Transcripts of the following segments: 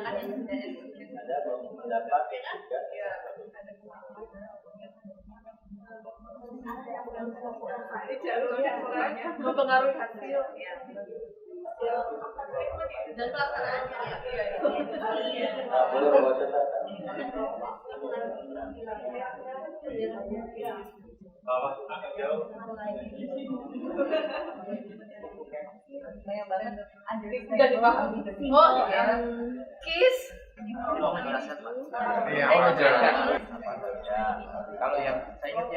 Ada mendapat juga. Mempengaruhi hasil dan pelaksanaannya. Boleh bawa catatan. Agak jauh. Banyak banget. Sudah dipahami. Oh, KIS. Iya, kalau yang saya ingat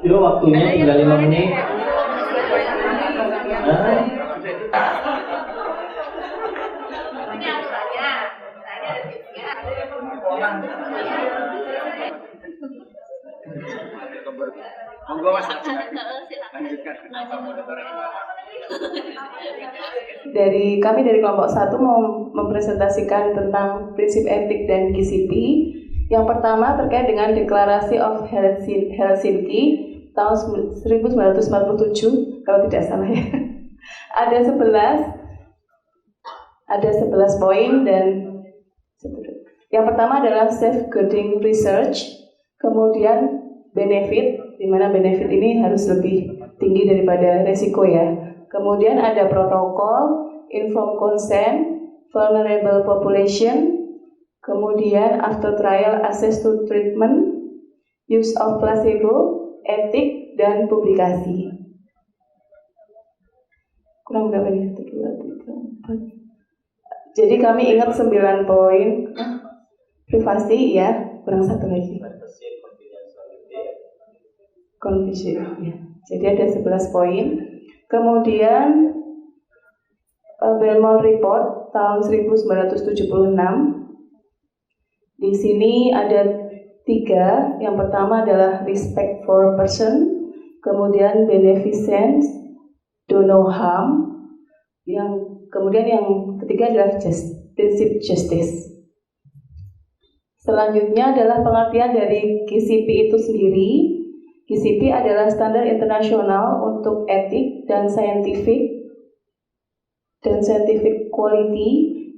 Itu waktunya tinggal 5 menit. Ini aturannya. Saya ada tipsnya. Monggo Mas. Kami dari kelompok 1 mau mempresentasikan tentang prinsip etik dan GCP. Yang pertama terkait dengan Deklarasi of Helsinki tahun 1947 kalau tidak salah ya. Ada 11 poin dan yang pertama adalah safeguarding research, kemudian benefit, di mana benefit ini harus lebih tinggi daripada resiko ya. Kemudian ada protokol, informed consent, vulnerable population, kemudian after trial access to treatment, use of placebo, etik, dan publikasi. Kurang berapa nih? 1, 2, 3, 4. Jadi kami ingat 9 poin. Privasi ya, kurang 1 lagi. Confidential ya. Jadi ada 11 poin. Kemudian Belmont Report tahun 1976. Di sini ada 3. Yang pertama adalah respect for person, kemudian beneficence, do no harm. Kemudian yang ketiga adalah prinsip justice. Selanjutnya adalah pengertian dari GCP itu sendiri. GCP adalah standar internasional untuk etik dan scientific quality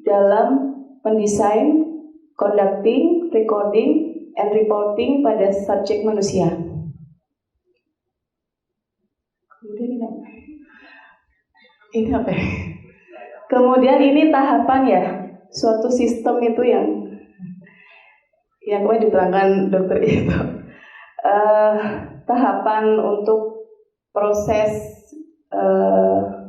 dalam mendesain, conducting, recording, and reporting pada subjek manusia. Kemudian ini apa? Kemudian ini tahapan ya, suatu sistem itu yang kemarin diterangkan dokter itu. Tahapan untuk proses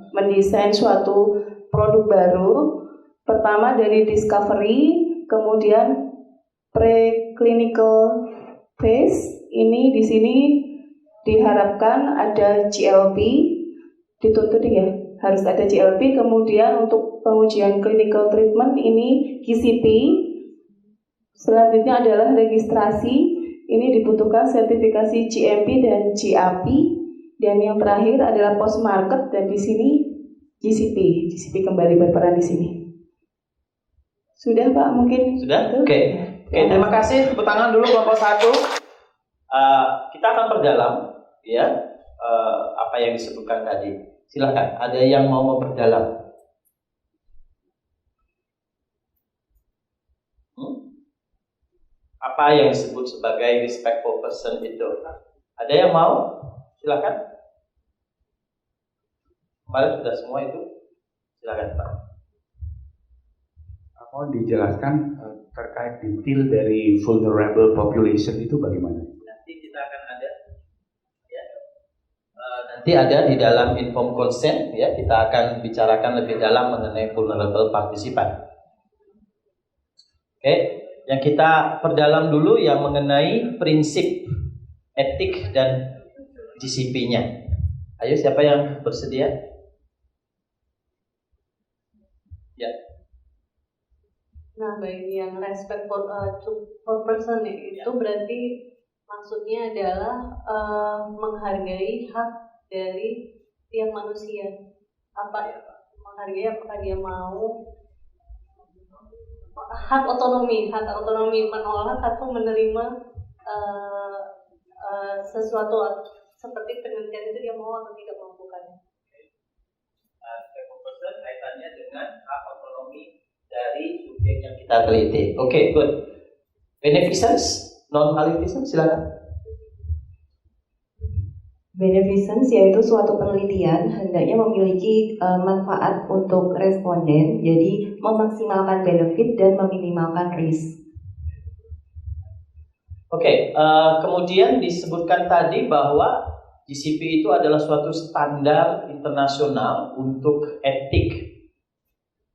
mendesain suatu produk baru. Pertama dari discovery, kemudian preclinical phase. Ini di sini diharapkan ada GLP, dituntut ya, harus ada GLP. Kemudian untuk pengujian clinical treatment ini GCP. Selanjutnya adalah registrasi. Ini dibutuhkan sertifikasi GMP dan GAP. Dan yang terakhir adalah post market, dan di sini GCP kembali berperan di sini. Sudah Pak, mungkin? Sudah? Oke, terima kasih. Tepuk tangan dulu kelompok 1. Kita akan perdalam ya apa yang disebutkan tadi. Silakan, ada yang mau memperdalam? Apa yang disebut sebagai respectful person itu? Ada yang mau? Silakan. Kemarin sudah semua itu. Silakan Pak. Mohon dijelaskan terkait detail dari vulnerable population itu bagaimana? Nanti kita akan ada. Ya. Nanti ada di dalam informed consent ya, kita akan bicarakan lebih dalam mengenai vulnerable participant. Oke. Yang kita perdalam dulu yang mengenai prinsip etik dan GCP-nya. Ayo, siapa yang bersedia? Ya. Nah, baik, yang respect for person itu berarti maksudnya adalah menghargai hak dari tiap manusia menghargai apakah dia mau hak otonomi menolak atau menerima sesuatu seperti penelitian itu dia mau atau tidak melakukannya. Kaitannya dengan hak otonomi dari subjek yang kita teliti. Oke, good. Beneficence, non-maleficence, silakan. Beneficence yaitu suatu penelitian hendaknya memiliki manfaat untuk responden, jadi memaksimalkan benefit dan meminimalkan risk. Oke, kemudian disebutkan tadi bahwa GCP itu adalah suatu standar internasional untuk etik.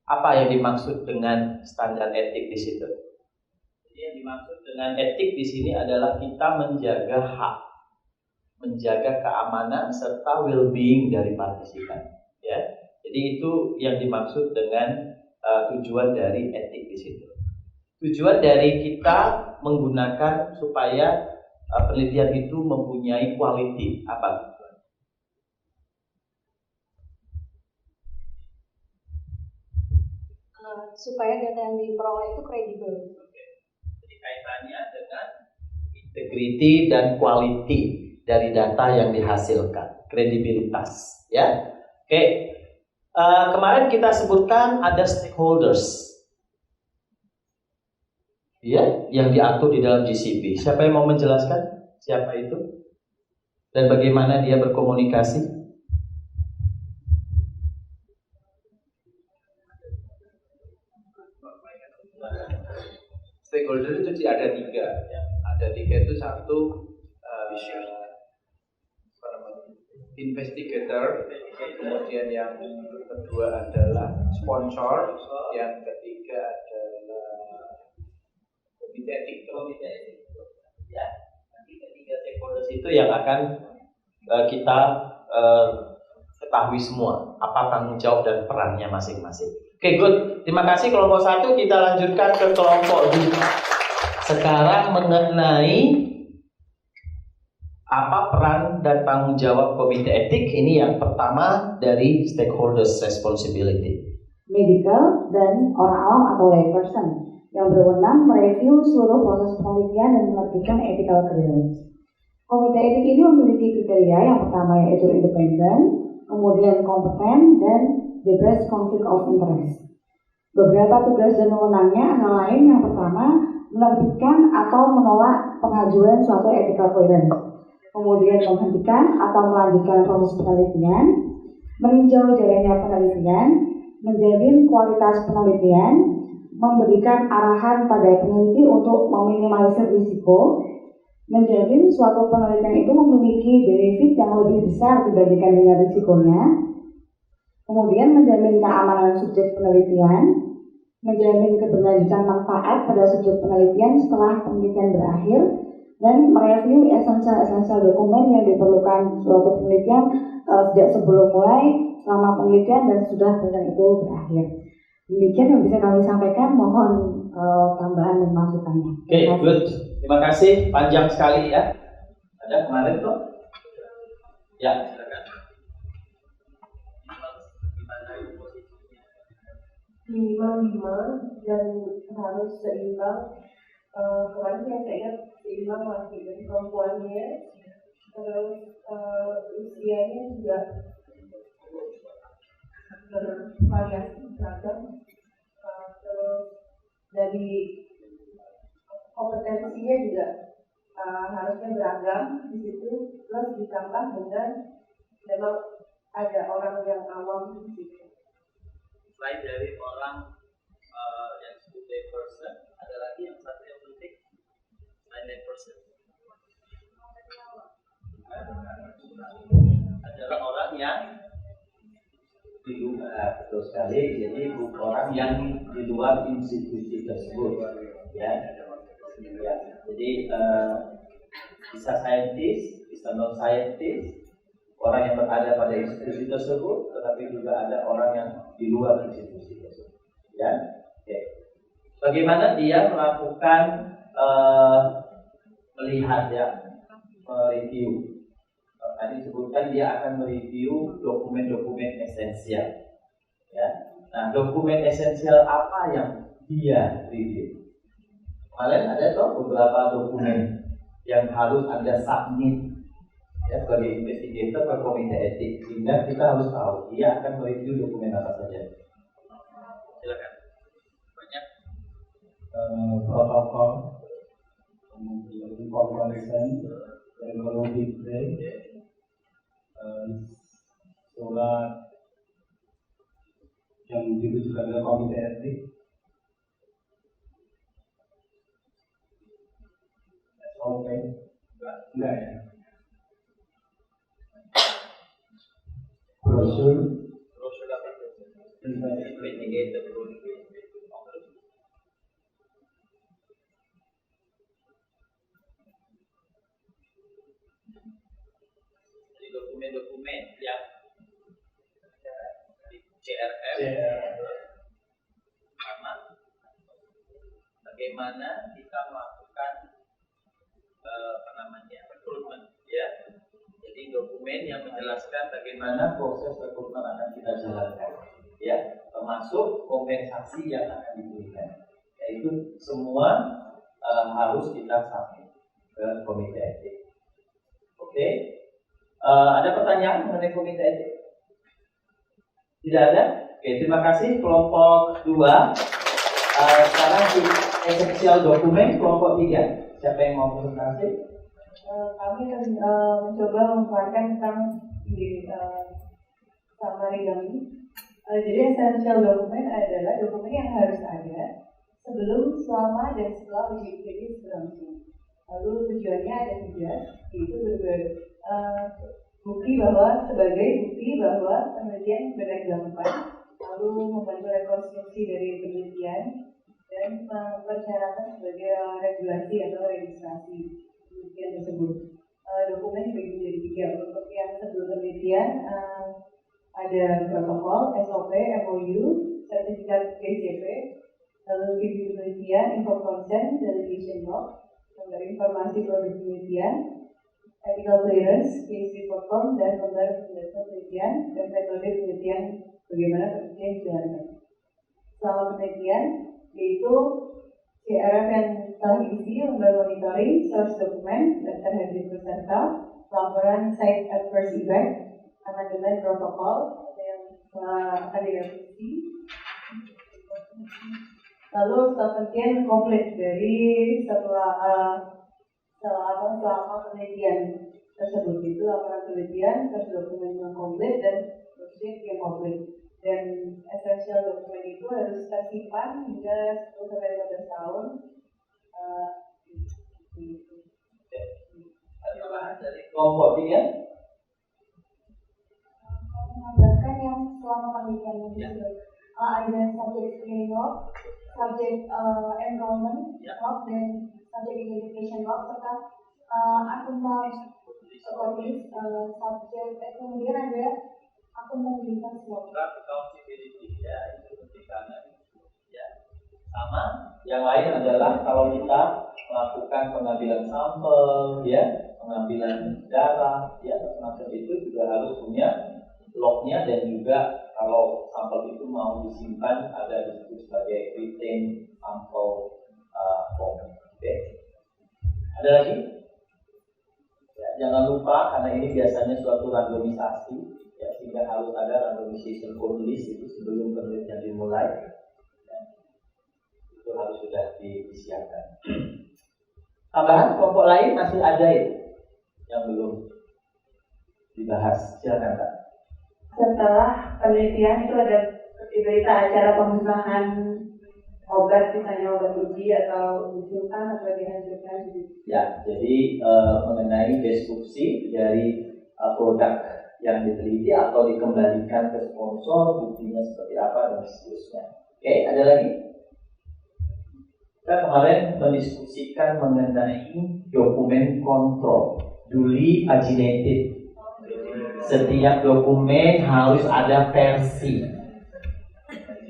Apa yang dimaksud dengan standar etik di situ? Jadi yang dimaksud dengan etik di sini adalah kita menjaga hak, menjaga keamanan serta well-being dari partisipan. Ya, jadi itu yang dimaksud dengan tujuan dari etik di situ. Tujuan dari kita menggunakan supaya penelitian itu mempunyai quality apa? Supaya data yang diperoleh itu kredibel. Jadi kaitannya dengan integrity dan quality dari data yang dihasilkan, kredibilitas, ya. Oke, kemarin kita sebutkan ada stakeholders. Ya, yang diatur di dalam GCP. Siapa yang mau menjelaskan siapa itu dan bagaimana dia berkomunikasi? Stakeholder itu ada 3. Ada 3 itu satu investigator, kemudian yang kedua adalah sponsor, yang ketiga adalah komite etik. Ya, nanti ketiga stakeholders itu yang akan kita ketahui semua apa tanggung jawab dan perannya masing-masing. Oke, good. Terima kasih kelompok 1. Kita lanjutkan ke kelompok 2. Sekarang mengenai apa peran dan tanggung jawab komite etik. Ini yang pertama dari stakeholders responsibility. Medical dan orang awam atau layperson yang berwenang mereview seluruh proses penelitian dan menerbitkan ethical clearance. Komite etik ini memiliki kriteria yang pertama yaitu independen, kemudian kompeten, dan bebas konflik of interest. Beberapa tugas dan wewenangnya antara lain yang pertama menerbitkan atau menolak pengajuan suatu ethical clearance, kemudian menghentikan atau melanjutkan proses penelitian, meninjau jalannya penelitian, menjamin kualitas penelitian, memberikan arahan pada peneliti untuk meminimalisir risiko, menjamin suatu penelitian itu memiliki benefit yang lebih besar dibandingkan dengan risikonya, kemudian menjamin keamanan subjek penelitian, menjamin keberlanjutan manfaat pada subjek penelitian setelah penelitian berakhir, dan mereview esensial dokumen yang diperlukan suatu penelitian sejak sebelum mulai, selama penelitian, dan sudah penelitian itu berakhir. Demikian yang bisa kami sampaikan, mohon tambahan dan masukannya. Oke, good. Terima kasih, panjang sekali ya. Ada kemarin tuh? Ya, silakan. Minimal 5 dan harus seimbang. Kemarin yang saya ingat seimbang laki dan perempuannya, terus usianya juga bervariasi beragam, terus dari kompetensinya juga harusnya beragam di situ, plus ditambah dengan memang ada orang yang awam di situ. Selain dari orang yang disebut layperson, ada lagi yang satu yang penting selain layperson adalah orang yang di luar, betul sekali. Jadi orang yang di luar institusi tersebut, ya. Jadi bisa scientist, bisa non scientist, orang yang berada pada institusi tersebut, tetapi juga ada orang yang di luar institusi tersebut, ya. Oke. Bagaimana dia melakukan melihat, ya, mereview. Tadi disebutkan dia akan mereview dokumen-dokumen esensial. Ya. Nah, dokumen esensial apa yang dia review? Kemarin ada toh beberapa dokumen yang harus Anda submit ya sebagai investigator ke komite etik, sehingga kita harus tahu dia akan mereview dokumen apa saja. Silakan. Banyak protokol, kemudian comparison, regulatory break, surat yang ditujukan ke komite etik, SOP, enggak ya, brosur apa? Investigator. Jadi dokumen-dokumen yang di CRM sama bagaimana kita melakukan rekrutmen ya. Jadi dokumen yang menjelaskan bagaimana proses rekrutmen akan kita jalankan ya, termasuk kompensasi yang akan diberikan. Yaitu semua harus kita submit ke komite etik. Oke. Ada pertanyaan mengenai komite etik? Tidak ada? Oke, terima kasih kelompok 2. Sekarang di esensial dokumen kelompok 3. Siapa yang mau presentasi? Kami akan mencoba memperlihatkan tentang summary kami. Jadi essential dokumen adalah dokumen yang harus ada sebelum, selama, dan setelah uji klinis berlangsung. Lalu tujuannya ada 3, yaitu bukti bahwa penelitian benar dilakukan, lalu membantu rekonstruksi dari penelitian, dan persyaratan sebagai regulasi atau registrasi penelitian tersebut. Dokumen dibagi menjadi 3. Untuk yang sebelum penelitian ada protokol, SOP, MOU, sertifikat GCP, lalu review penelitian, info consent, delegation log, lembar informasi produk penelitian, ethical clearance, case report form, dan lembar penjelasan penelitian dan metode penelitian bagaimana penelitian dijalankan. Selama penelitian, yaitu CRF yang telah diisi, lembar monitoring, source dokumen, daftar hadir peserta, laporan site adverse event, amandemen protokol yang akan direvisi. Lalu setelah penelitian komplit dari selama penelitian tersebut, itu laporan penelitian, source dokumen yang komplit, dan project yang komplit. Dan essential dokumen itu harus tersimpan hingga 10-15 tahun. Dari kelompok 3. Menambahkan yang selama penelitian ada subject screening log, subject enrollment log, dan subject identification log, serta akuntan subject, kemudian ada akuntabilitas log. Accountability ya, itu penting banget ya. Sama yang lain adalah kalau kita melakukan pengambilan sampel ya, pengambilan darah ya, semacam itu juga harus punya lognya, dan juga kalau sampel itu mau disimpan ada disebut sebagai retain sample form. Oke. Ada lagi? Ya, jangan lupa karena ini biasanya suatu randomisasi ya, sehingga harus ada randomization code list itu sebelum penelitian dimulai. Ya, itu harus sudah disiapkan. Tambahan kelompok lain masih ada yang belum dibahas. Silakan Kak. Setelah penelitian itu ada berita acara pemusnahan obat, misalnya obat uji atau disimpan atau dihancurkan. Ya, jadi mengenai deskripsi dari produk yang diteliti atau dikembalikan ke sponsor, buktinya seperti apa dan seterusnya. Oke, ada lagi? Kita kemarin mendiskusikan mengenai dokumen kontrol, duly paginated. Setiap dokumen harus ada versi.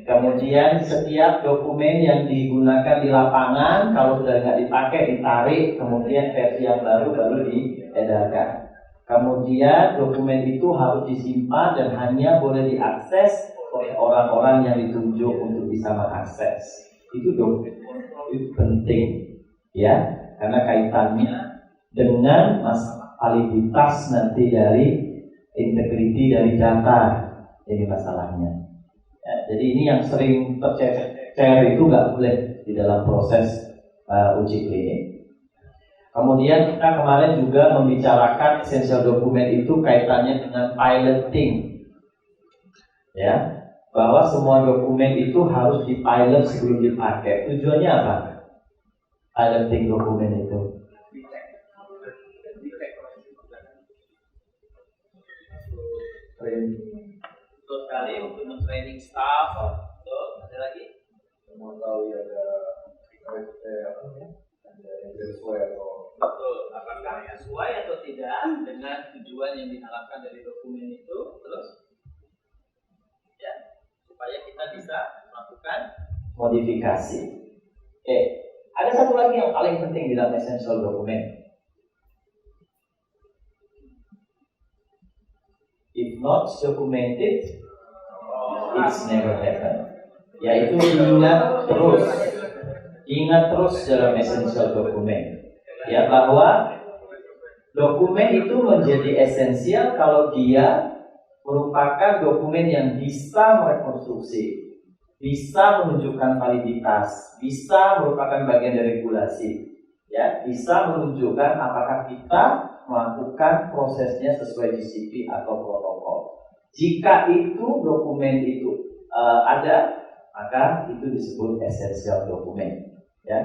Kemudian setiap dokumen yang digunakan di lapangan, kalau sudah nggak dipakai, ditarik, kemudian versi yang baru diedarkan. Kemudian dokumen itu harus disimpan dan hanya boleh diakses oleh orang-orang yang ditunjuk untuk bisa mengakses. Itu penting, ya, karena kaitannya dengan validitas nanti dari integriti dari data. Ini masalahnya. Ya, jadi ini yang sering tercecer itu nggak boleh di dalam proses uji klinik. Kemudian kita kemarin juga membicarakan essential dokumen itu kaitannya dengan piloting, ya, bahwa semua dokumen itu harus dipilot sebelum dipakai. Tujuannya apa? Piloting dokumen itu. Betul sekali untuk men-training staff. Betul. Ada lagi? Mau tahu ya ada sesuai atau betul. Apakah sesuai atau tidak dengan tujuan yang diharapkan dari dokumen itu? Terus, ya, supaya kita bisa melakukan Modifikasi. Oke. Ada satu lagi yang paling penting di dalam essential dokumen. If not documented, it's never happen. Yaitu ingat terus dalam essential dokumen, ya, bahwa dokumen itu menjadi esensial kalau dia merupakan dokumen yang bisa merekonstruksi, bisa menunjukkan validitas, bisa merupakan bagian dari regulasi, ya, bisa menunjukkan apakah kita melakukan prosesnya sesuai GCP atau protokol. Jika itu dokumen itu ada, maka itu disebut essential dokumen, ya.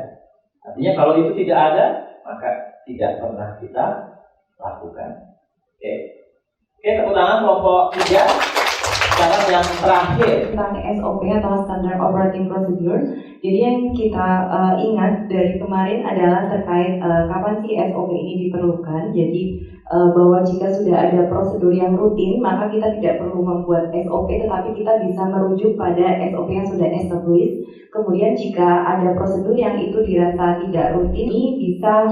Artinya kalau itu tidak ada, maka tidak pernah kita lakukan. Oke, tepuk tangan kelompok 3. Sekarang yang terakhir tentang SOP atau Standard Operating Procedure. Jadi yang kita ingat dari kemarin adalah terkait kapan sih SOP ini diperlukan. Jadi bahwa jika sudah ada prosedur yang rutin, maka kita tidak perlu membuat SOP, tetapi kita bisa merujuk pada SOP yang sudah established. Kemudian jika ada prosedur yang itu dirasa tidak rutin, ini bisa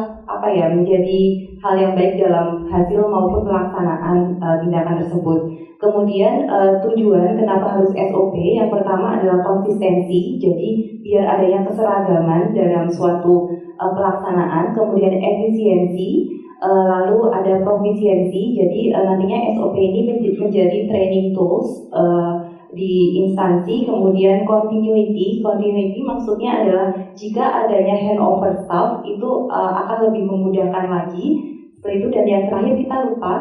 menjadi hal yang baik dalam hasil maupun pelaksanaan tindakan tersebut. Kemudian tujuan kenapa harus SOP, yang pertama adalah konsistensi, jadi biar adanya keseragaman dalam suatu pelaksanaan. Kemudian efisiensi, lalu ada profisiensi, jadi nantinya SOP ini menjadi training tools di instansi. Kemudian continuity maksudnya adalah jika adanya handover staff itu akan lebih memudahkan lagi seperti itu. Dan yang terakhir kita lupa,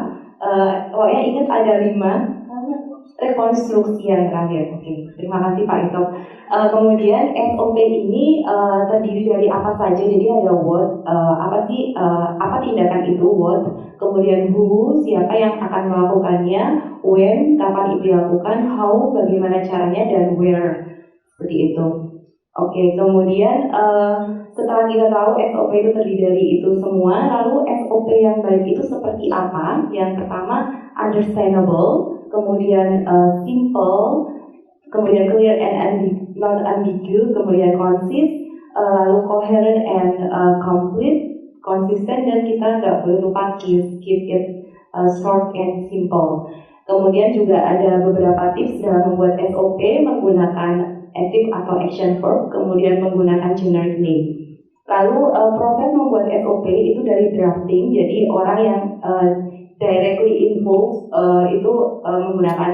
ingat ada 5 rekonstruksi yang terakhir. Oke, terima kasih Pak Ito. Kemudian SOP ini terdiri dari apa saja? Jadi ada what, apa tindakan itu, what. Kemudian who, siapa yang akan melakukannya, when, kapan itu dilakukan, how, bagaimana caranya, dan where. Seperti itu. Oke, kemudian setelah kita tahu SOP itu terdiri dari itu semua, lalu SOP yang baik itu seperti apa? Yang pertama, understandable, kemudian simple, kemudian clear and not ambiguous, kemudian consist, lalu coherent and complete, konsisten, dan kita nggak boleh lupa keep it short and simple. Kemudian juga ada beberapa tips dalam membuat SOP menggunakan active atau action verb, kemudian menggunakan generic name. Lalu proses membuat SOP itu dari drafting, jadi orang yang directly involved itu menggunakan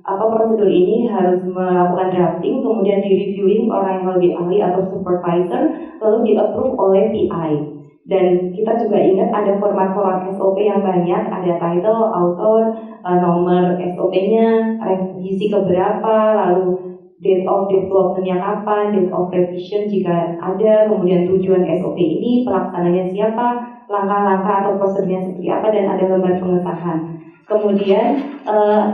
prosedur ini harus melakukan drafting, kemudian di-reviewing orang yang lebih ahli atau supervisor, lalu di-approve oleh PI. Dan kita juga ingat ada format-format SOP yang banyak, ada title, author, nomor SOP-nya, revisi keberapa, lalu date of development-nya kapan, date of revision jika ada, kemudian tujuan SOP ini, pelaksananya siapa, langkah-langkah atau prosedurnya seperti apa, dan ada lembar pengesahan. Kemudian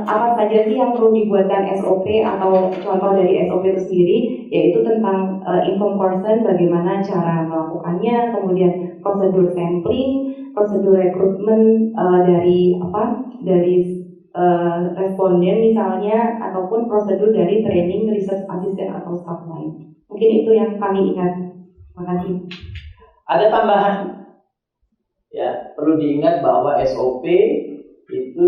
apa saja sih yang perlu dibuatkan SOP atau contoh dari SOP itu sendiri, yaitu tentang inform person, bagaimana cara melakukannya, kemudian prosedur sampling, prosedur rekrutmen dari responden misalnya, ataupun prosedur dari training research assistant atau staff lain. Mungkin itu yang kami ingat. Terima kasih. Ada tambahan, ya, perlu diingat bahwa SOP itu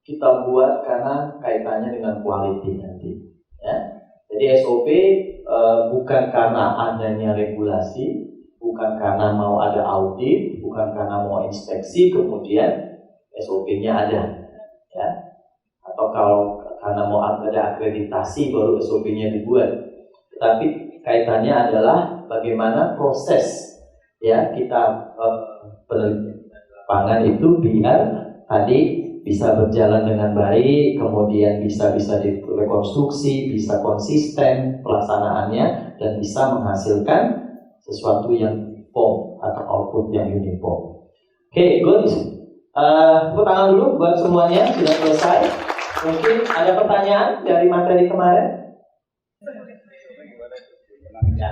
kita buat karena kaitannya dengan quality nanti, ya. Jadi SOP bukan karena adanya regulasi, bukan karena mau ada audit, bukan karena mau inspeksi kemudian SOP-nya ada, ya. Atau kalau karena mau ada akreditasi baru SOP-nya dibuat. Tetapi kaitannya adalah bagaimana proses, ya, kita penelitian pangan itu biar tadi bisa berjalan dengan baik, kemudian bisa direkonstruksi, bisa konsisten pelaksanaannya, dan bisa menghasilkan sesuatu yang uniform atau output yang uniform. Oke, good. Tepuk tangan dulu buat semuanya, sudah selesai. Mungkin ada pertanyaan dari materi kemarin? Ya.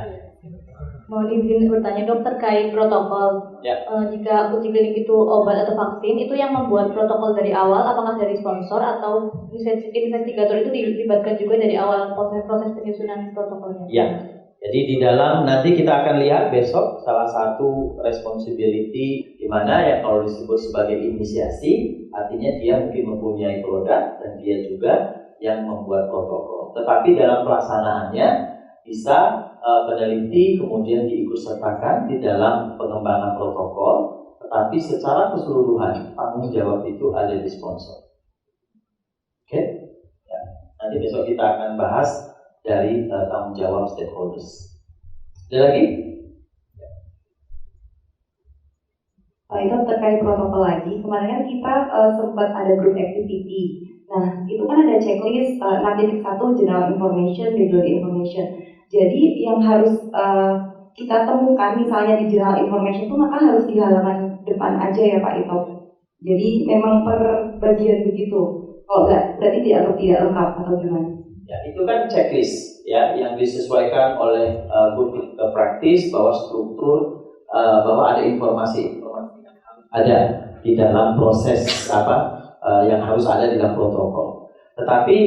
Mohon izin bertanya dok terkait protokol. Ya. Jika uji klinik itu obat atau vaksin, itu yang membuat protokol dari awal, apakah dari sponsor atau investigator itu dilibatkan juga dari awal proses penyusunan protokolnya? Ya. Jadi di dalam nanti kita akan lihat besok salah satu responsibility di mana yang kalau disebut sebagai inisiasi, artinya dia mungkin mempunyai produk dan dia juga yang membuat protokol. Tetapi dalam pelaksanaannya bisa peneliti kemudian diikutsertakan di dalam pengembangan protokol, tetapi secara keseluruhan tanggung jawab itu ada di sponsor. Oke? Ya. Nanti besok kita akan bahas dari tanggung jawab stakeholders. Ada lagi? Itu terkait protokol lagi. Kemarin kan kita sempat ada group activity. Nah, itu kan ada checklist 6.1 general information, regular information. Jadi yang harus kita temukan misalnya di general information itu maka harus di halaman depan aja ya Pak Ito. Jadi memang per bagian begitu. Kalau enggak berarti dianggap tidak lengkap atau gimana? Ya, itu kan checklist ya yang disesuaikan oleh good practice bahwa struktur bahwa ada informasi ada di dalam proses yang harus ada di dalam protokol. Tetapi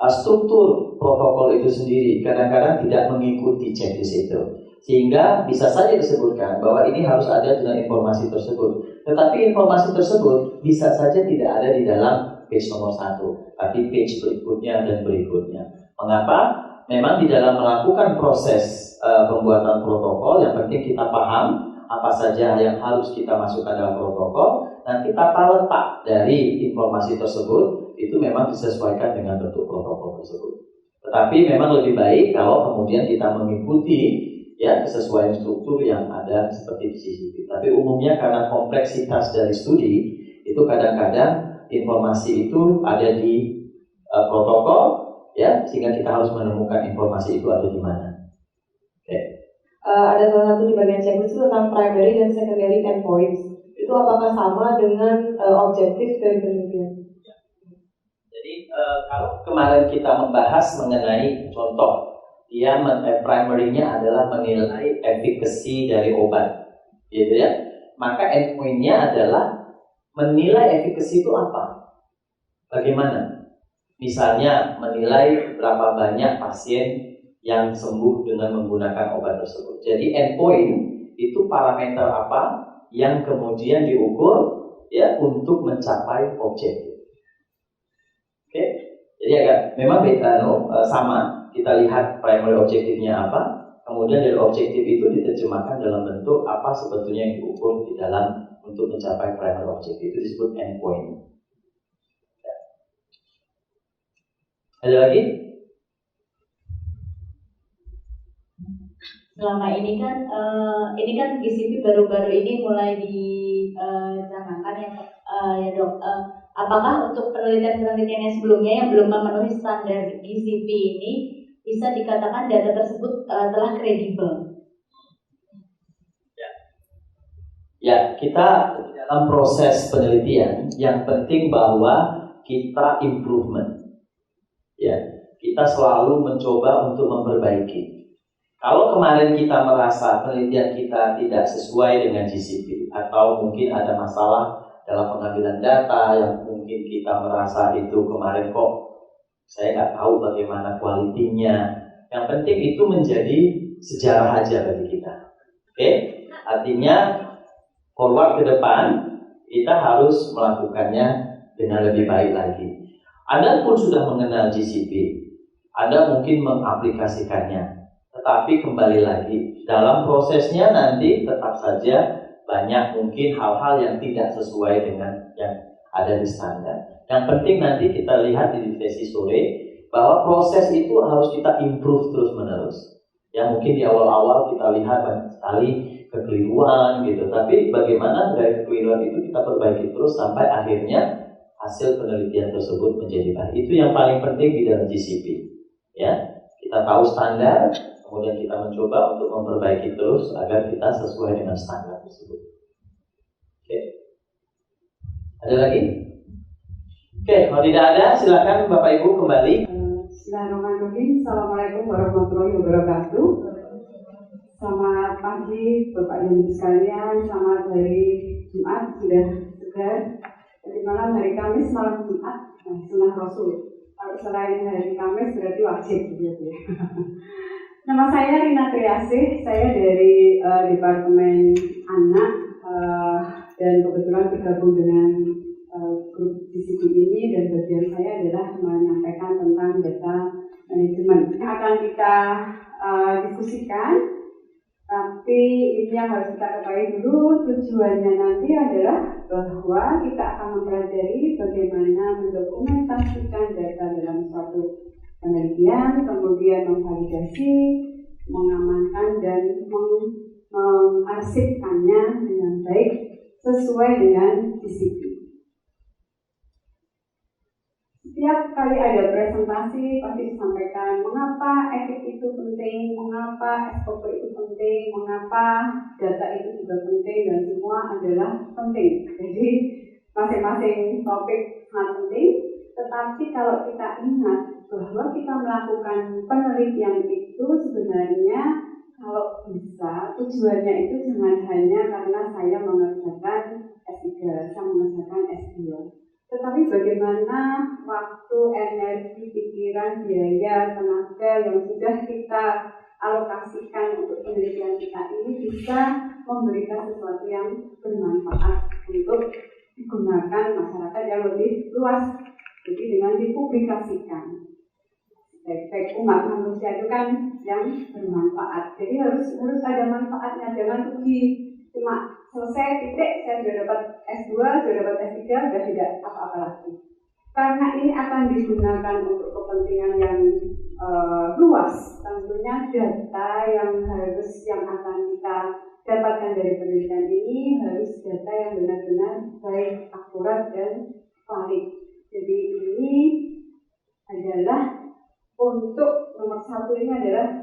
struktur protokol itu sendiri kadang-kadang tidak mengikuti checklist itu, sehingga bisa saja disebutkan bahwa ini harus ada dengan informasi tersebut. Tetapi informasi tersebut bisa saja tidak ada di dalam page nomor 1, tapi page berikutnya dan berikutnya. Mengapa? Memang di dalam melakukan proses pembuatan protokol yang penting kita paham apa saja yang harus kita masukkan dalam protokol. Nanti tata letak dari informasi tersebut itu memang disesuaikan dengan bentuk protokol tersebut. Tetapi memang lebih baik kalau kemudian kita mengikuti ya kesesuaian struktur yang ada seperti di CCP. Tapi umumnya karena kompleksitas dari studi itu kadang-kadang informasi itu ada di protokol ya, sehingga kita harus menemukan informasi itu ada di mana. Oke. Ada salah satu di bagian checklist itu tentang primary dan secondary endpoints. Itu apakah sama dengan objektif dari penelitian? Jadi kalau kemarin kita membahas mengenai contoh, dia primary-nya adalah menilai efficacy dari obat, gitu ya. Maka endpoint-nya adalah menilai efficacy itu apa? Bagaimana? Misalnya menilai berapa banyak pasien yang sembuh dengan menggunakan obat tersebut. Jadi endpoint itu parameter apa yang kemudian diukur ya untuk mencapai objektif. Oke, jadi agak memang sama. Kita lihat primary objektifnya apa, kemudian dari objektif itu diterjemahkan dalam bentuk apa sebetulnya yang diukur di dalam untuk mencapai primary objektif, itu disebut endpoint. Ya. Ada lagi? Selama ini kan GCP baru-baru ini mulai dicanangkan ya dok. Apakah untuk penelitian-penelitian yang sebelumnya yang belum memenuhi standar GCP ini bisa dikatakan data tersebut telah kredibel? Ya, kita dalam proses penelitian yang penting bahwa kita improvement. Ya, kita selalu mencoba untuk memperbaiki. Kalau kemarin kita merasa penelitian kita tidak sesuai dengan GCP atau mungkin ada masalah dalam pengambilan data yang mungkin kita merasa itu kemarin kok saya nggak tahu bagaimana kualitinya. Yang penting itu menjadi sejarah aja bagi kita. Oke? Artinya forward ke depan kita harus melakukannya dengan lebih baik lagi. Anda pun sudah mengenal GCP, Anda mungkin mengaplikasikannya, tetapi kembali lagi dalam prosesnya nanti tetap saja banyak mungkin hal-hal yang tidak sesuai dengan yang ada di standar. Yang penting nanti kita lihat di sesi sore bahwa proses itu harus kita improve terus-menerus. Ya mungkin di awal-awal kita lihat banyak sekali kekeliruan gitu, tapi bagaimana dari kekeliruan itu kita perbaiki terus sampai akhirnya hasil penelitian tersebut menjadi baik. Itu yang paling penting di dalam GCP. Ya, kita tahu standar, kemudian kita mencoba untuk memperbaiki terus agar kita sesuai dengan standar tersebut. Oke. Ada lagi? Oke, kalau tidak ada silakan Bapak Ibu kembali. Bismillahirrahmanirrahim. Assalamualaikum warahmatullahi wabarakatuh. Selamat pagi Bapak dan Ibu sekalian. Selamat hari Jumat sudah segar. Dari malam hari Kamis, malam Jumat, sunnah Rasul. Kalau selain hari Kamis berarti wajib gitu ya. Nama saya Rina Triasih. Saya dari Departemen Anak dan kebetulan bergabung dengan grup GCP ini, dan bagian saya adalah menyampaikan tentang data manajemen yang akan kita diskusikan. Tapi ini yang harus kita ketahui dulu, tujuannya nanti adalah bahwa kita akan mempelajari bagaimana mendokumentasikan data dalam suatu penelitian, kemudian memvalidasi, mengamankan dan mengarsipkannya dengan baik sesuai dengan GCP. Setiap kali ada presentasi pasti disampaikan mengapa etik itu penting, mengapa SOP itu penting, mengapa data itu juga penting, dan semua adalah penting. Jadi masing-masing topik sangat penting, tetapi kalau kita ingat bahwa kita melakukan penelitian itu sebenarnya kalau bisa tujuannya itu jangan hanya karena saya mengerjakan S3, saya mengerjakan S2. Tetapi bagaimana waktu, energi, pikiran, biaya, tenaga yang sudah kita alokasikan untuk penelitian kita ini bisa memberikan sesuatu yang bermanfaat untuk digunakan masyarakat yang lebih luas. Jadi dengan dipublikasikan, baik umat manusia itu kan yang bermanfaat. Jadi harus ada manfaatnya, jangan pergi cuma selesai titik, saya sudah dapat S2, sudah dapat S3, sudah tidak apa-apa lagi. Karena ini akan digunakan untuk kepentingan yang luas, tentunya data yang akan kita dapatkan dari penelitian ini harus data yang benar-benar baik, akurat, dan valid. Jadi ini adalah untuk nomor satu, ini adalah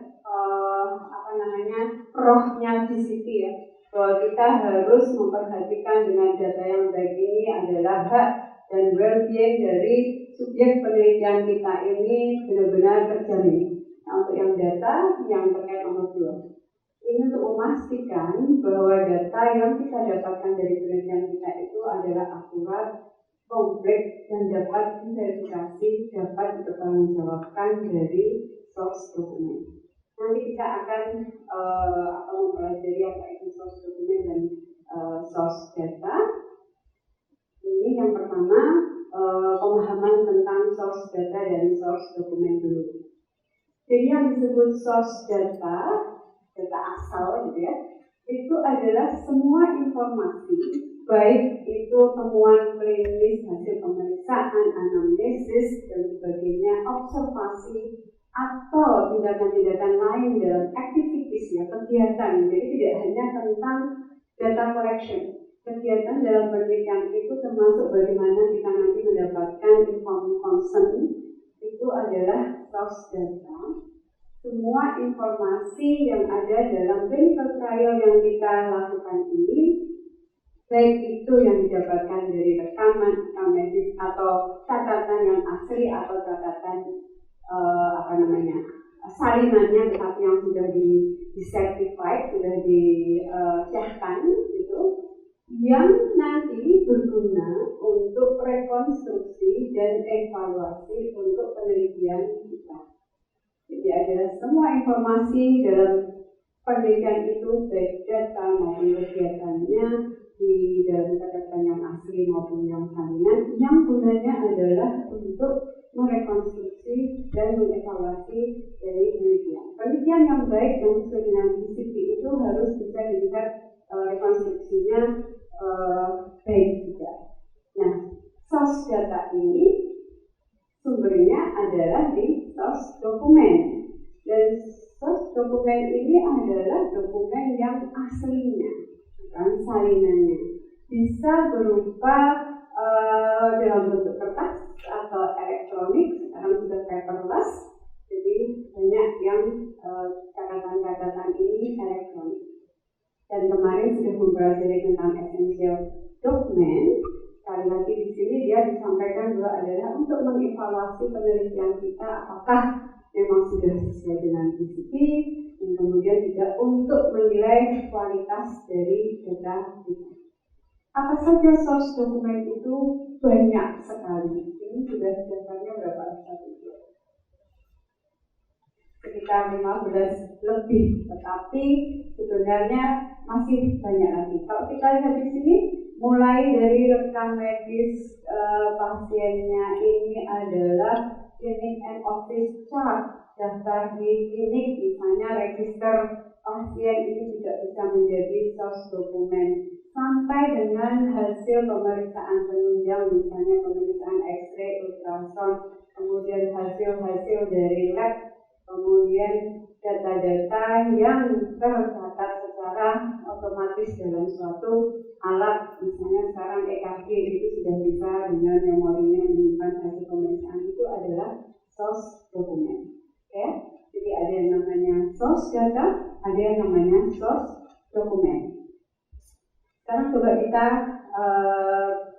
rohnya GCP ya, bahwa kita harus memperhatikan dengan data yang baik ini adalah hak dan well-being dari subjek penelitian kita ini benar-benar terjamin. Nah, untuk yang data yang terkait nomor 2, ini untuk memastikan bahwa data yang kita dapatkan dari penelitian kita itu adalah akurat, kompleks, dan dapat diverifikasi, dapat dipertanggungjawabkan dari source dokumen. Nanti kita akan mempelajari apa itu source dokumen dan source data. Ini yang pertama, pemahaman tentang source data dan source dokumen dulu. Jadi yang disebut source data asal gitu ya, itu adalah semua informasi, baik itu temuan klinis, hasil pemeriksaan, anamnesis, dan sebagainya, observasi, atau tindakan-tindakan lain dalam activities ya, kegiatan. Jadi tidak hanya tentang data collection. Kegiatan dalam penelitian itu termasuk bagaimana kita nanti mendapatkan informed consent, itu adalah source data. Semua informasi yang ada dalam clinical trial yang kita lakukan ini, baik itu yang didapatkan dari rekaman medis atau catatan yang asli atau catatan salinannya, tetapi yang sudah di-certified, sudah disahkan gitu, yang nanti berguna untuk rekonstruksi dan evaluasi untuk penelitian kita. Jadi adalah semua informasi dalam penelitian itu, baik data maupun kegiatannya, di dalam catatan yang asli maupun yang salinan, yang gunanya adalah untuk merekonstruksi dan mengevaluasi dari penelitian. Penelitian yang baik yang sesuai dengan GCP itu harus bisa dilihat rekonstruksinya baik juga. Nah, source data ini sumbernya adalah di source dokumen, dan source dokumen ini adalah dokumen yang aslinya, bukan salinannya. Bisa berupa dalam bentuk kertas atau elektronik, sekarang sudah paperless, jadi banyak yang catatan-catatan ini elektronik. Dan kemarin sudah mempelajari tentang essential document. Sekali lagi di sini dia disampaikan bahwa adalah untuk mengevaluasi penelitian kita apakah memang sudah sesuai dengan GCP, dan kemudian juga untuk menilai kualitas dari data kita. Apa saja source dokumen itu? Banyak sekali. Ini sudah datanya berapa? Sekitar 15 lebih, tetapi sebenarnya masih banyak lagi. Kalau kita lihat di sini, mulai dari rekam medis pasiennya ini adalah clinic and office chart, daftar di klinik, misalnya register pasien ini juga bisa menjadi source dokumen, sampai dengan hasil pemeriksaan penunjang, misalnya pemeriksaan X-ray, ultrasound, kemudian hasil-hasil dari lab, kemudian data-data yang tercatat secara otomatis dalam suatu alat, misalnya sekarang EKG itu sudah bisa dengan memorinya menyimpan hasil pemeriksaan, itu adalah source dokumen. Ya, jadi ada yang namanya source data, ada yang namanya source dokumen. Sekarang coba kita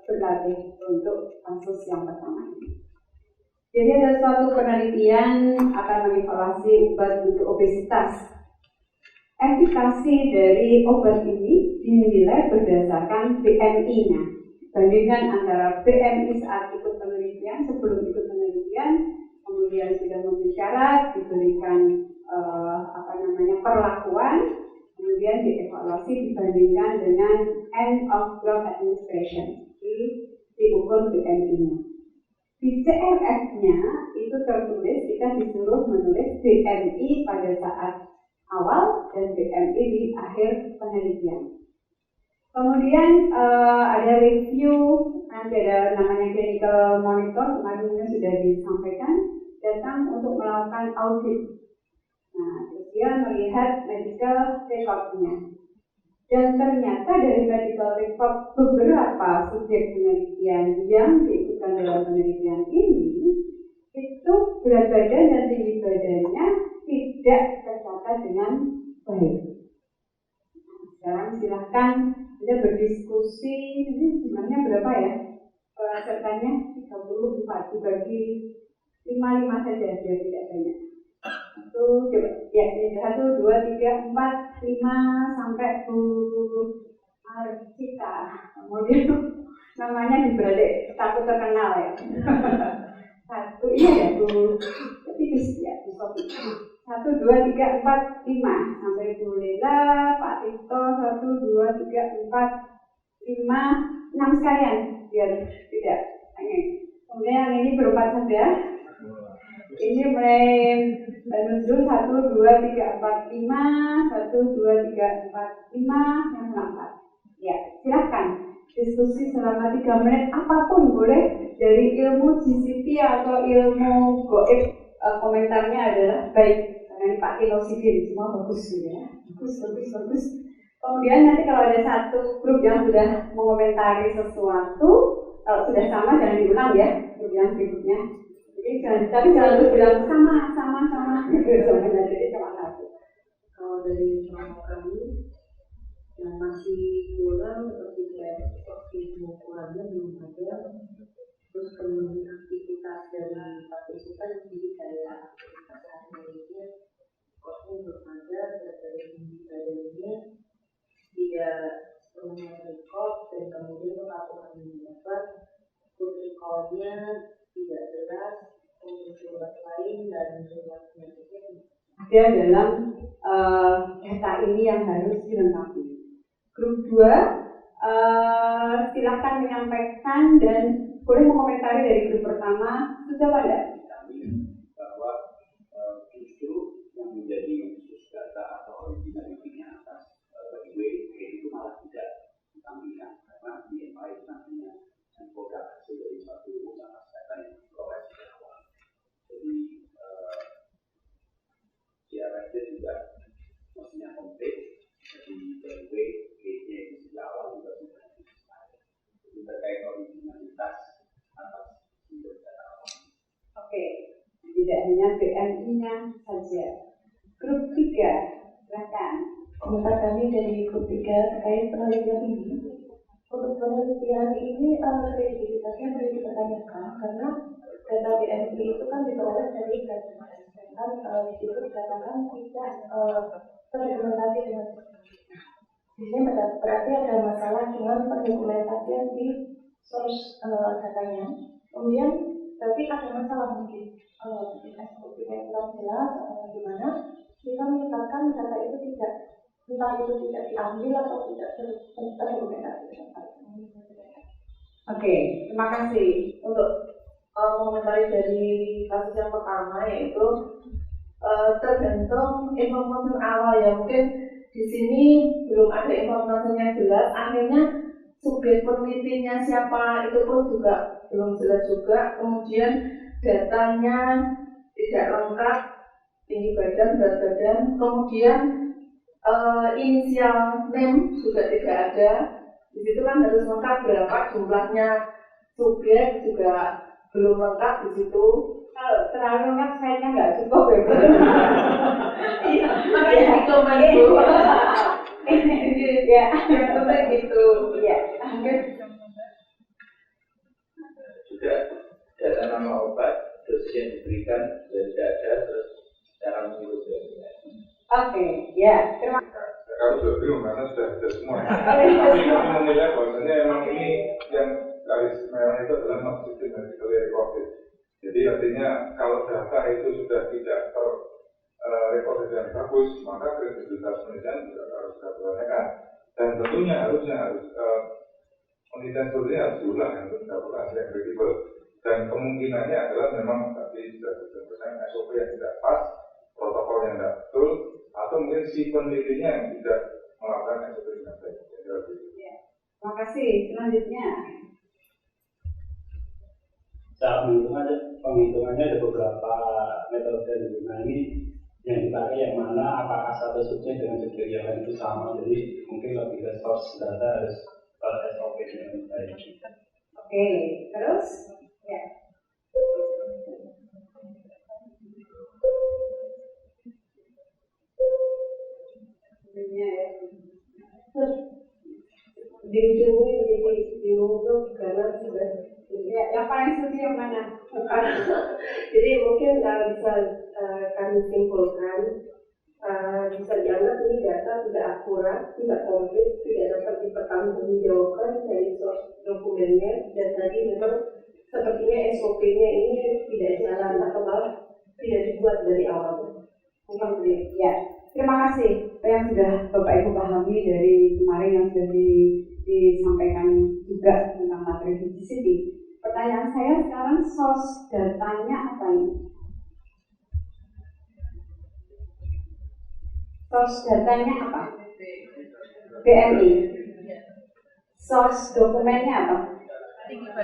berlatih untuk kasus yang pertama. Jadi ada suatu penelitian akan mengevaluasi obat untuk obesitas. Efikasi dari obat ini dinilai berdasarkan BMI-nya. Bandingkan antara BMI saat ikut penelitian, sebelum ikut penelitian, kemudian sudah memenuhi syarat, diberikan perlakuan, kemudian dievaluasi dibandingkan dengan end of drug administration, diukur BMI-nya. Di CRF-nya itu tertulis, kita disuruh menulis BMI pada saat awal dan BMI di akhir penelitian. Kemudian ada review, nanti ada namanya clinical monitor, kemarin sudah disampaikan, datang untuk melakukan audit. Nah, terus dia melihat medical record-nya. Dan ternyata dari medical record beberapa subjek penelitian yang diikutkan dalam penelitian ini, itu berat badan dan tinggi badannya tidak tercatat dengan baik. Sekarang silahkan kita berdiskusi, ini jumlahnya berapa ya? Pesertanya 34, dibagi 5 saja biar tidak banyak. Itu coba ya, ini 1, 2, 3, 4, 5 sampai Bu Arcita. Kemudian namanya dibalik, satu terkenal ya. Satu ini ya Bu Tipis ya, Bu Sofi. 1, 2, 3, 4, 5 sampai Bu Lela, Pak Tito, 1, 2, 3, 4, 5, 6 sekalian biar tidak angin. Kemudian yang ini berempat saja. Ini mulai menuju 1, 2, 3, 4, 5, 1, 2, 3, 4, 5, yang 4. Ya, silahkan diskusi selama 3 menit apapun boleh, dari ilmu GCP atau ilmu goib. Komentarnya adalah baik, karena ini Pak Tino Sidin semua bagus ya, bagus. Kemudian nanti kalau ada satu grup yang sudah mengomentari sesuatu, kalau sudah sama jangan diulang ya, grup yang berikutnya. Tapi jangan terus bilang sama gitu, jadi cuma satu. Kalau dari kelompok kami yang masih kurang seperti ukurannya belum ada, terus kemudian aktivitas dari partisipan jadi kayak sehari-harinya kosnya belum ada, dari tinggi badannya tidak sepenuhnya record, dan kemudian pelaporan yang dapat recordnya tidak jelas, kemudian obat lain dan obat penyakitnya ada dalam data ini yang harus dilengkapi. Grup 2 Silakan menyampaikan dan boleh mengomentari dari grup pertama. Sudah pada? Bahwa justru yang menjadi source data atau originality-nya atas WIP itu malah tidak ditampilkan karena BMI nantinya produk hasil dari suatu usaha data yang diperoleh sejak awal. Jadi CRFD juga maksudnya komplit. Jadi dari WIP-nya itu sejak awal juga sudah disediakan. Jadi terkait originalitas atas sumber data awal. Oke, tidak hanya BMI-nya saja. Grup 3, silakan. Komentar kami dari grup 3 terkait penelitian ini. Untuk penelitian ini kredibilitasnya perlu dipertanyakan karena data BMI itu kan diperoleh dari Kementerian. Sedangkan di situ dikatakan tidak terdokumentasi dengan di sini berarti ada masalah dengan pendokumentasian di source datanya. Kemudian berarti ada masalah mungkin SOP-nya kurang jelas di mana kita menyebabkan data itu tidak entah itu tidak diambil atau tidak terdokumentasi. Oke, terima kasih untuk mengomentari dari kasus yang pertama yaitu tergantung informasi awal ya, mungkin di sini belum ada informasi yang jelas, akhirnya subjek penelitinya siapa itu pun juga belum jelas juga, kemudian datanya tidak lengkap, tinggi badan, berat badan, kemudian inisial name juga tidak ada. Di situ kan harus lengkap berapa jumlahnya, subjek juga belum lengkap di situ. Kalau terlalu lengkap kayaknya nggak cukup ya. Iya, makanya di komen Bu. Ya, yang penting gitu. Iya. Mungkin juga data nama obat, dosis yang diberikan sudah tidak ada, terus cara mengurus. Oke, ya. Terima kasih. Kami sudah bingung karena sudah ada semua. Tapi kami menilai bahwasanya memang ini yang garis merah itu adalah non-system medically recorded. Jadi artinya kalau data itu sudah tidak terrekod dengan bagus, maka kredibilitas penelitian juga harus dipertanyakan. Dan tentunya harus penelitian seperti ini harus diulang untuk mendapatkan hasil yang kredibel. Dan kemungkinannya adalah memang tadi sudah disebutkan SOP yang tidak pas, protokol yang tidak betul, atau mungkin si penelitinya yang tidak melakukan SOP dengan baik. Terima kasih. Selanjutnya. Cara penghitungannya ada beberapa metode. Nah ini yang dipakai yang mana, apakah satu subjek dengan subjek yang lain itu sama, jadi mungkin lebih ke source data harus SOP dengan baik. Oke, terus ya. di ujungnya menjadi bingung tuh karena sudah ya, yang paling setuju yang mana? jadi mungkin bisa kami simpulkan bisa dianggap ini data tidak akurat, tidak komplit, tidak dapat dipertanggungjawabkan dari source dokumennya, dan tadi memang sepertinya SOP-nya ini tidak jalan atau malah tidak dibuat dari awal. Mungkin begitu. Ya, terima kasih yang sudah Bapak Ibu pahami dari kemarin yang sudah disampaikan juga tentang materi GCP. Pertanyaan saya sekarang, source datanya apa ini? Source datanya apa? BMI. Source dokumennya apa?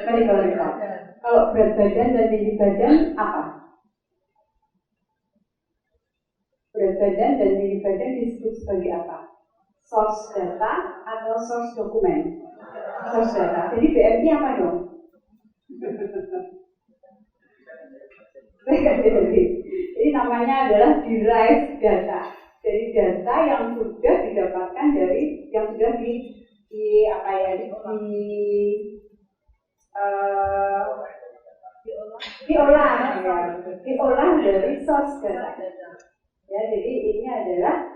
Medical record. Kalau berat badan dan tinggi badan apa? Berat badan dan tinggi badan disebut sebagai apa? Source data atau source dokumen? Source data. Jadi BMI apa dong? Jadi namanya adalah derived data. Jadi data yang sudah didapatkan dari yang sudah diolah dari source data. Ya, jadi ini adalah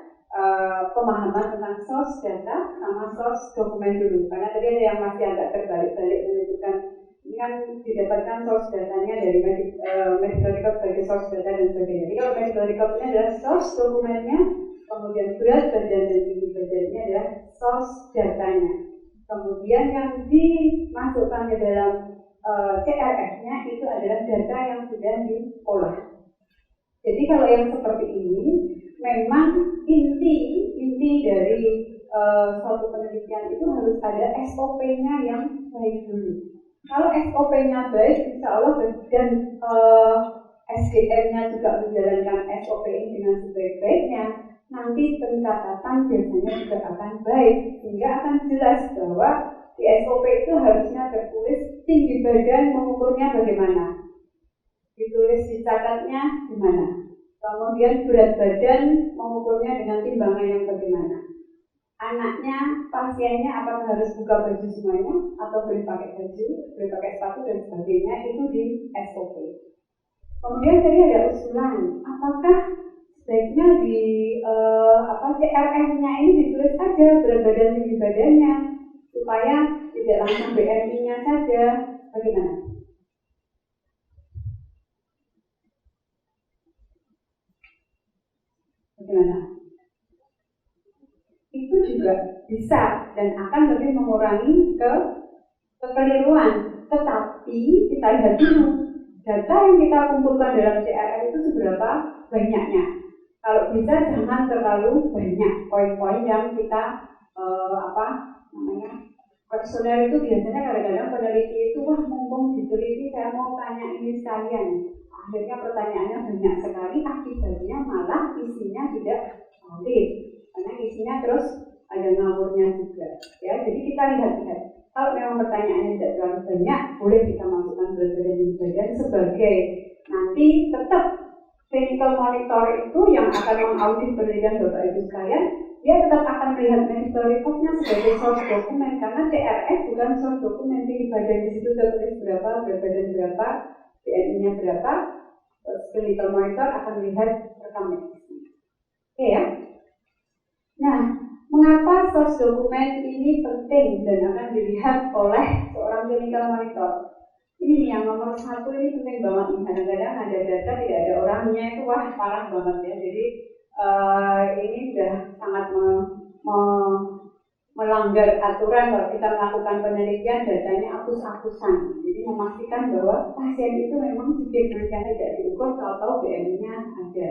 pemahaman tentang source data sama source dokumen dulu. Karena tadi ada yang masih agak terbalik-balik menunjukkan ini kan didapatkan source datanya dari medical record sebagai source data dan sebagainya. Jadi kalau medical recordnya adalah source dokumennya, kemudian berat badan dan tinggi badannya adalah source datanya. Kemudian yang dimasukkan ke dalam CRF-nya itu adalah data yang sudah diolah. Jadi kalau yang seperti ini memang inti dari suatu penelitian itu harus ada SOP-nya yang baik dulu. Kalau SOP-nya baik, insya Allah dan SDM-nya juga menjalankan SOP ini dengan sebaik-baiknya, nanti pencatatan biasanya juga akan baik, sehingga akan jelas bahwa di SOP itu harusnya tertulis tinggi badan mengukurnya bagaimana, ditulis dicatatnya gimana, kemudian berat badan mengukurnya dengan timbangan yang bagaimana, anaknya, pasiennya apakah harus buka baju semuanya atau boleh pakai baju, boleh pakai sepatu dan sebagainya, itu di SOP. Kemudian tadi ada usulan, apakah sebaiknya di CRF-nya ini ditulis saja berat badan tinggi badannya supaya tidak langsung BMI-nya saja, bagaimana? Bagaimana? Itu juga bisa dan akan lebih mengurangi kekeliruan. Tetapi kita lihat dulu data yang kita kumpulkan dalam CRF itu seberapa banyaknya. Kalau bisa jangan terlalu banyak poin-poin yang kita personel itu biasanya kadang-kadang peneliti itu mumpung diteliti saya mau tanya ini sekalian. Akhirnya pertanyaannya banyak sekali, akibatnya malah isinya tidak valid. Karena isinya terus ada ngawurnya juga. Ya, jadi kita lihat-lihat. Kalau memang pertanyaannya tidak terlalu banyak, boleh kita masukkan berat badan tinggi badan sebagai nanti tetap clinical monitor itu yang akan mengaudit penelitian Bapak Ibu sekalian, dia tetap akan melihat medical record-nya sebagai source dokumen karena CRF bukan source dokumen. Tinggi badan di situ tertulis berapa, berat badan berapa, BMI-nya berapa, clinical monitor akan melihat rekam medisnya. Oke ya. Nah, mengapa source dokumen ini penting dan akan dilihat oleh seorang clinical monitor? Ini yang nomor satu, ini penting banget. Kadang-kadang ada data tidak ada orangnya, itu wah parah banget ya. Jadi ini sudah sangat melanggar aturan kalau kita melakukan penelitian datanya hapus-hapusan. Jadi memastikan bahwa pasien itu memang subjek penelitiannya tidak diukur, tahu-tahu BMI-nya ada.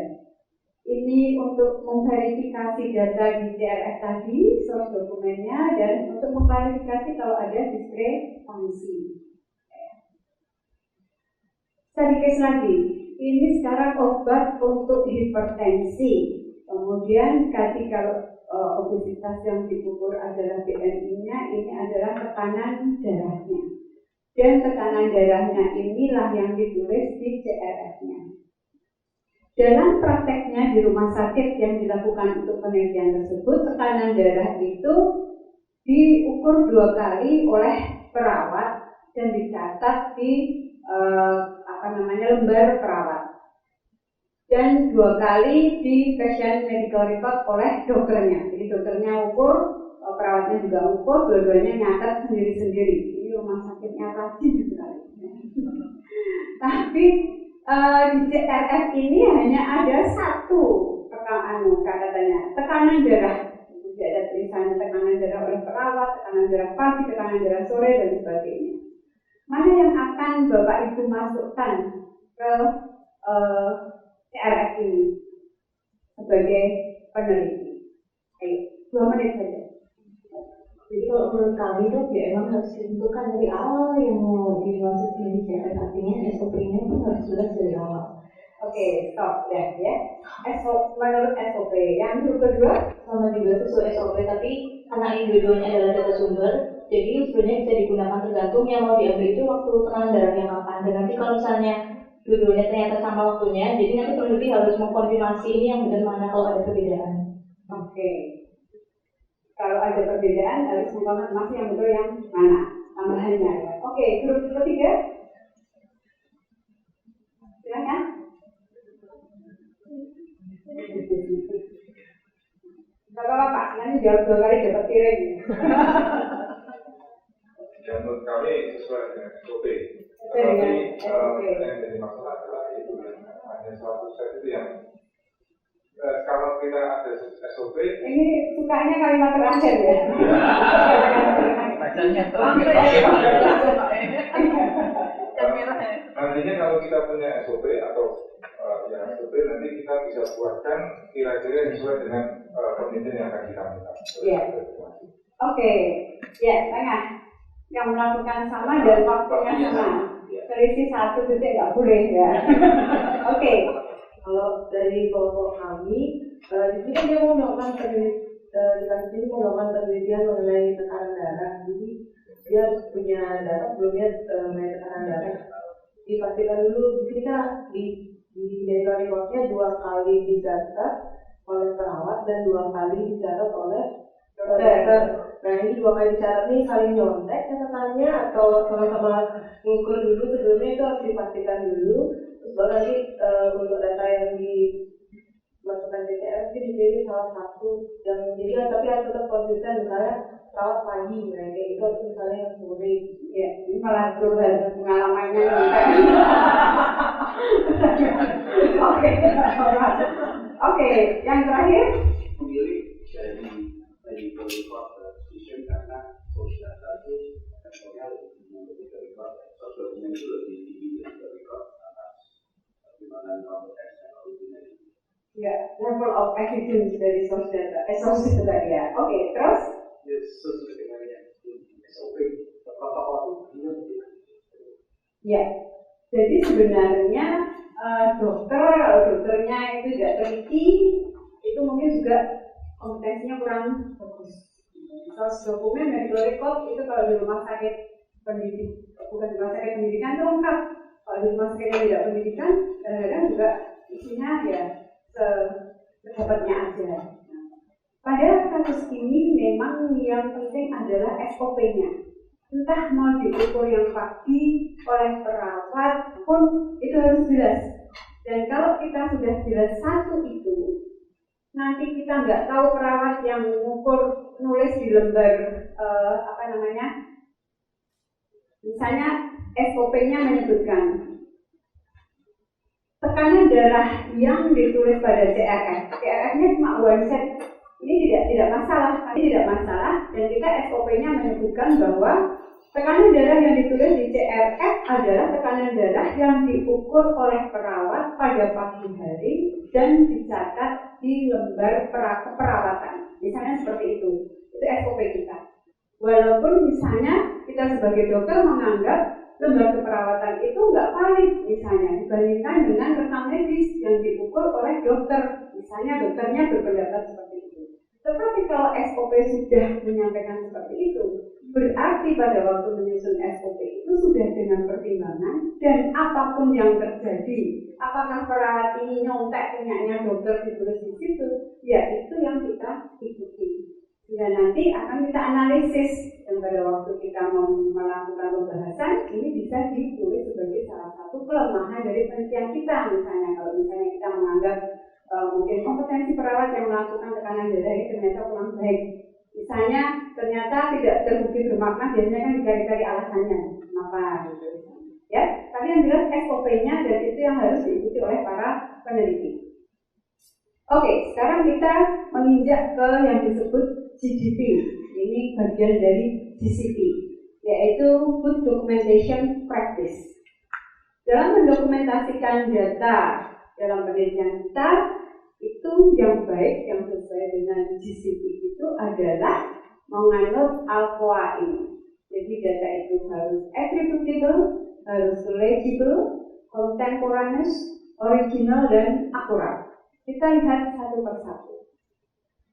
Ini untuk memverifikasi data di CRF tadi, source dokumennya, dan untuk memverifikasi kalau ada diskrepansi. Sedikit lagi, ini sekarang obat untuk hipertensi. Kemudian kalau obesitas yang diukur adalah BMI-nya, ini adalah tekanan darahnya. Dan tekanan darahnya inilah yang ditulis di CRF-nya. Dalam prakteknya di rumah sakit yang dilakukan untuk penelitian tersebut, tekanan darah itu diukur 2 kali oleh perawat dan dicatat di lembar perawat, dan 2 kali di patient medical record oleh dokternya. Jadi dokternya ukur, perawatnya juga ukur, dua-duanya nyatat sendiri-sendiri. Ini rumah sakitnya rajin sekali. Tapi di CRF ini hanya ada satu catatannya, tekanan darah. Jadi ada tulisannya tekanan darah oleh perawat, tekanan darah pagi, tekanan darah sore, dan sebagainya. Mana yang akan Bapak Ibu masukkan ke CRF ini sebagai peneliti? Ayo, 2 menit saja. Jadi kalau menurut kami itu ya emang harus ditentukan dari awal yang mau dimasukin di CRF, artinya SOP-nya pun harus jelas dari awal. Oke, stop ya. Menurut SOP, yang kedua sama juga sesuai SOP, tapi karena ini dua-duanya adalah data sumber, jadi sebenarnya bisa digunakan tergantung yang mau diambil itu waktu tekanan darahnya kapan. Dan nanti kalau misalnya dua-duanya ternyata sama waktunya, jadi nanti peneliti harus mengkonfirmasi ini yang benar mana kalau ada perbedaan. Oke. Kalau ada perbedaan harus mengkonfirmasi yang betul yang mana tambahannya. Oke, grup ketiga. Silakan. Bapak-bapak, nanti jawab 2 kali dapat piring. Ya, menurut kami sesuai dengan SOP. Tapi yang jadi masalah adalah itu hanya satu set itu yang kalau kita ada SOP. Ini sukanya kalimat terakhir ya. Nah bacanya tuh. Nantinya kalau kita punya SOP atau SOP nanti kita bisa buatkan kira-kira sesuai dengan penelitian yang akan kita minta. Iya. Oke, ya tengah yang melakukan sama dan waktunya sama. Selisih 1 detik nggak boleh ya. Oke. Kalau dari kelompok kami, di sini dia mau melakukan penelitian mengenai tekanan darah. Jadi dia punya data sebelumnya mengenai tekanan darah. Dipastikan dulu di sini kan di medical record-nya 2 kali dicatat oleh perawat dan 2 kali dicatat oleh dokter. Nah ini 2 kali dicatat ini saling nyontek catatannya atau sama-sama ngukur dulu sebelumnya, itu harus dipastikan dulu. Terus baru nanti untuk data yang dimasukkan ke CRF itu dipilih salah satu yang jadi, tapi harus tetap konsisten, misalnya perawat pagi, kayak itu harus misalnya yang sore. Ya, ini malah curhat pengalamannya. Oke, yang terakhir memilih dari record decision karena social data itu levelnya lebih dari record, social itu lebih tinggi dari record atas bagaimana konteksnya original. Ya, level of evidence dari source data tadi ya. Oke, terus? Sesuai dengan yang SOP, protokol itu. Ya, jadi sebenarnya dokternya itu tidak teliti, itu mungkin juga kompetensinya kurang bagus. Source dokumen medical record itu kalau di rumah sakit bukan di rumah sakit pendidikan itu lengkap. Kalau di rumah sakit yang tidak pendidikan, kadang-kadang juga isinya ya sedapatnya aja. Pada kasus ini memang yang penting adalah SOP-nya. Entah mau diukur yang pasti oleh perawat pun itu harus jelas. Dan kalau kita sudah jelas satu itu, nanti kita nggak tahu perawat yang mengukur nulis di lembar misalnya SOP-nya menyebutkan tekanan darah yang ditulis pada CRF. CRF-nya cuma one set. Ini tidak masalah, dan kita SOP-nya menyebutkan bahwa tekanan darah yang ditulis di CRF adalah tekanan darah yang diukur oleh perawat pada pagi hari dan dicatat di lembar keperawatan. Misalnya seperti itu SOP kita. Walaupun misalnya kita sebagai dokter menganggap lembar keperawatan itu nggak valid misalnya dibandingkan dengan rekam medis yang diukur oleh dokter. Misalnya dokternya berpendapat seperti itu. Tetapi kalau SOP sudah menyampaikan seperti itu, berarti pada waktu menyusun SOP itu sudah dengan pertimbangan dan apapun yang terjadi, apakah perawat ini nyontek punyanya dokter ditulis di situ, ya itu yang kita ikuti. Dan nanti akan kita analisis, dan pada waktu kita mau melakukan pembahasan, ini bisa ditulis sebagai salah satu kelemahan dari penelitian kita. Misalnya kalau misalnya kita menganggap mungkin kompetensi perawat yang melakukan tekanan darah ini ternyata kurang baik. Misalnya ternyata tidak terbukti bermakna, biasanya kan dicari-cari alasannya kenapa gitu. Ya, tapi yang jelas SOP-nya dan itu yang harus diikuti oleh para peneliti. Oke, sekarang kita menginjak ke yang disebut GDP. Ini bagian dari GCP, yaitu Good Documentation Practice. Dalam mendokumentasikan data dalam penelitian kita, itu yang baik, yang sesuai dengan GCP itu adalah menganut ALCOA ini. Jadi data itu harus attributable, harus legible, contemporaneous, original, dan akurat. Kita lihat satu persatu.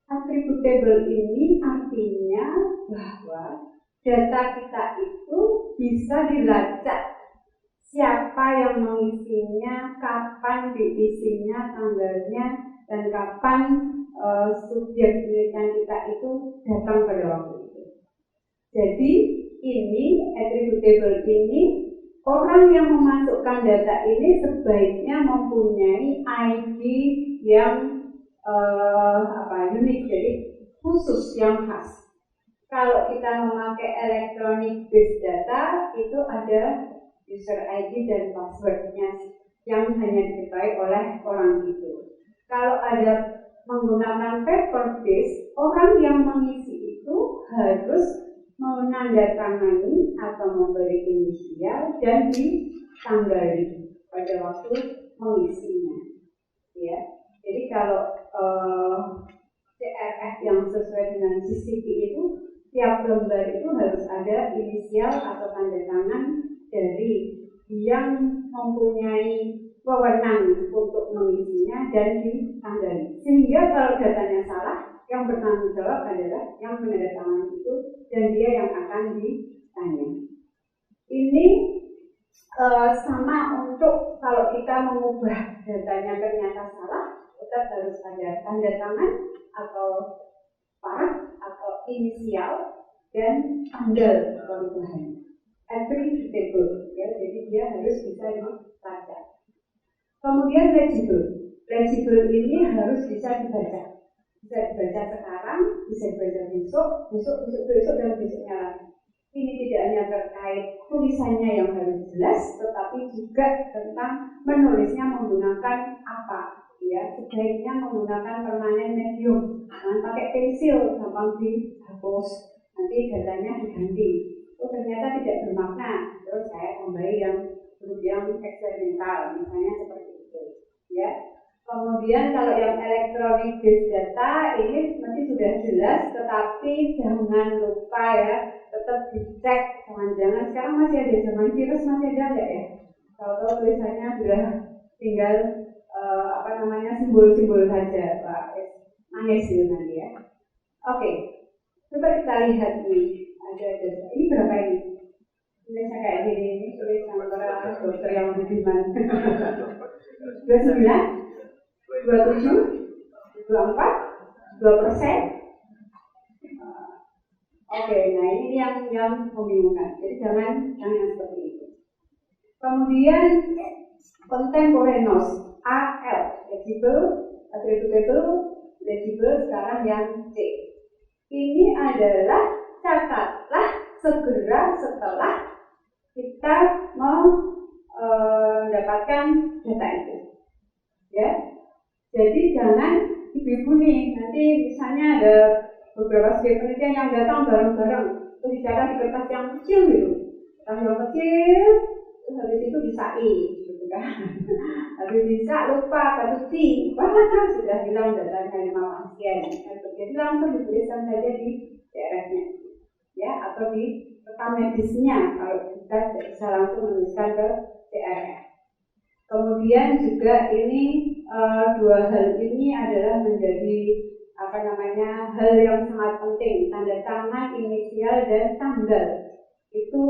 Attributable ini artinya bahwa data kita itu bisa dilacak. Siapa yang mengisinya, kapan diisinya, tanggalnya, dan kapan subjek penelitian kita itu datang pada waktu itu. Jadi ini attributable ini, orang yang memasukkan data ini sebaiknya mempunyai ID yang unik, jadi khusus yang khas. Kalau kita memakai electronic based data, itu ada user ID dan passwordnya yang hanya diketahui oleh orang itu. Kalau ada menggunakan paper based, orang yang mengisi itu harus menandatangani atau memberi inisial dan ditanggali pada waktu mengisinya. Ya, jadi kalau CRF yang sesuai dengan GCP itu tiap lembar itu harus ada inisial atau tanda tangan dari yang mempunyai wewenang untuk mengisinya dan ditanggali. Sehingga kalau datanya salah, yang bertanggung jawab adalah yang menandatangani itu dan dia yang akan ditanya. Ini sama untuk kalau kita mengubah datanya ternyata salah, tetap harus ada tanda tangan atau paraf atau inisial dan tanggal perubahan. Attributable, ya, jadi dia harus bisa dibaca. Kemudian legible. Legible ini harus bisa dibaca. Bisa dibaca sekarang, bisa dibaca besok, besok, dan besoknya lagi. Ini tidak hanya terkait tulisannya yang harus jelas, tetapi juga tentang menulisnya menggunakan apa. Ya, sebaiknya menggunakan permanen medium. Jangan pakai pensil, gampang dihapus. Nanti datanya diganti. Oh, ternyata tidak bermakna. Terus saya tambahi yang huruf yang eksperimental, misalnya seperti itu. Ya. Kemudian kalau yang elektronik based data ini mesti sudah jelas, tetapi jangan lupa ya, tetap dicek. Jangan-jangan sekarang masih ada zaman virus, masih ada enggak ya? Kalau tulisannya sudah tinggal simbol-simbol saja, Pak. Nangis gitu nanti ya. Oke, coba kita lihat nih. Ada ini berapa ini? Tulisnya kayak gini, ini tulisan para dokter yang budiman. 29, 27, 24, 2%. Oke, nah ini yang membingungkan. Jadi jangan seperti itu. Kemudian contemporaneous, AL, legible, attributable, legible, sekarang yang C. Ini adalah catatlah segera setelah kita mendapatkan data itu. Ya, jadi jangan ibu-ibu nih, nanti misalnya ada beberapa studi penelitian yang datang bareng-bareng, terus dicatat di kertas yang kecil gitu, kertas yang kecil, terus habis itu disai, gitu kan? Habis bisa lupa, traduksi, bahkan sudah bilang datanya 5 pasien, jadi langsung dituliskan saja di CRF-nya, ya, atau di rekam medisnya kalau kita tidak bisa langsung menuliskan ke CRF. Kemudian juga ini dua hal ini adalah menjadi hal yang sangat penting. Tanda tangan, inisial dan tanggal itu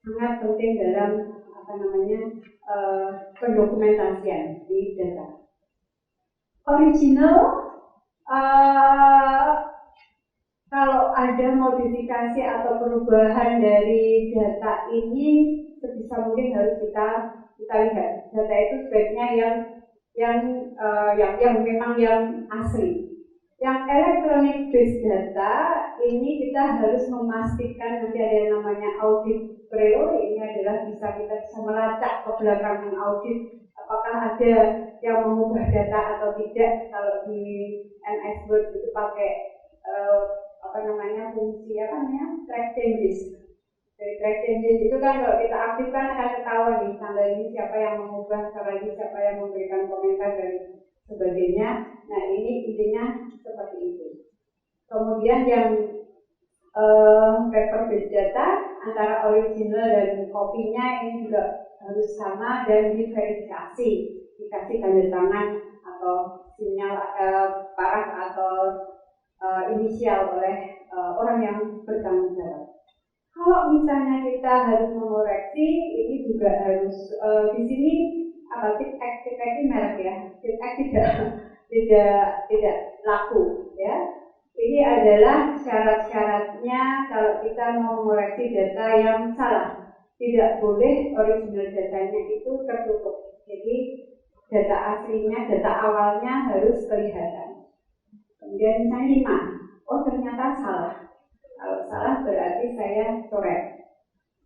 sangat penting dalam pendokumentasian di data. Original, kalau ada modifikasi atau perubahan dari data ini sebisa mungkin harus kita lihat. Data itu sebaiknya yang memang yang asli. Yang electronic based data ini kita harus memastikan nanti ada yang namanya audit trail. Ini adalah kita bisa melacak ke belakang audit apakah ada yang mengubah data atau tidak. Kalau di MS Word itu pakai fungsi track changes. Dari track changes itu kan kalau kita aktifkan akan ketahuan nih tanggal ini siapa yang mengubah, tanggal ini siapa yang memberikan komentar dan sebagainya. Nah ini intinya seperti itu. Kemudian yang paper based data antara original dan kopinya ini juga harus sama dan diverifikasi, dikasih tanda tangan atau sinyal paraf atau inisial oleh orang yang bertanggung jawab. Kalau misalnya kita harus mengoreksi, ini juga harus di sini feedback merek ya, feedback tidak laku ya. Ini adalah syarat-syaratnya kalau kita mau mengoreksi data yang salah. Tidak boleh original datanya itu tertutup. Jadi data aslinya, data awalnya harus kelihatan. Kemudian misalnya 5, oh ternyata salah. Kalau salah berarti saya coret.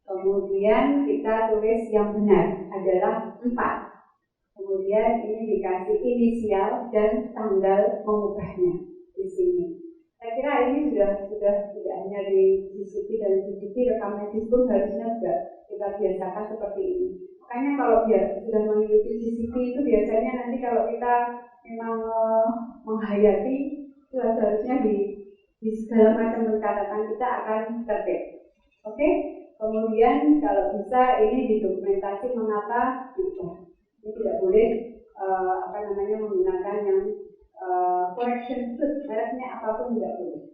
Kemudian kita tulis yang benar adalah 4. Kemudian ini dikasih inisial dan tanggal mengubahnya di sini. Saya kira ini sudah tidak hanya di GCP dan GCP, rekam medis pun harusnya juga kita biasakan seperti ini. Makanya kalau sudah mengikuti GCP itu biasanya nanti kalau kita memang menghayati itu harusnya di segala macam pencatatan kita akan tertib. Oke? Kemudian kalau bisa ini didokumentasi mengapa diubah. Ini tidak boleh menggunakan yang correction food, mereknya apapun tidak boleh.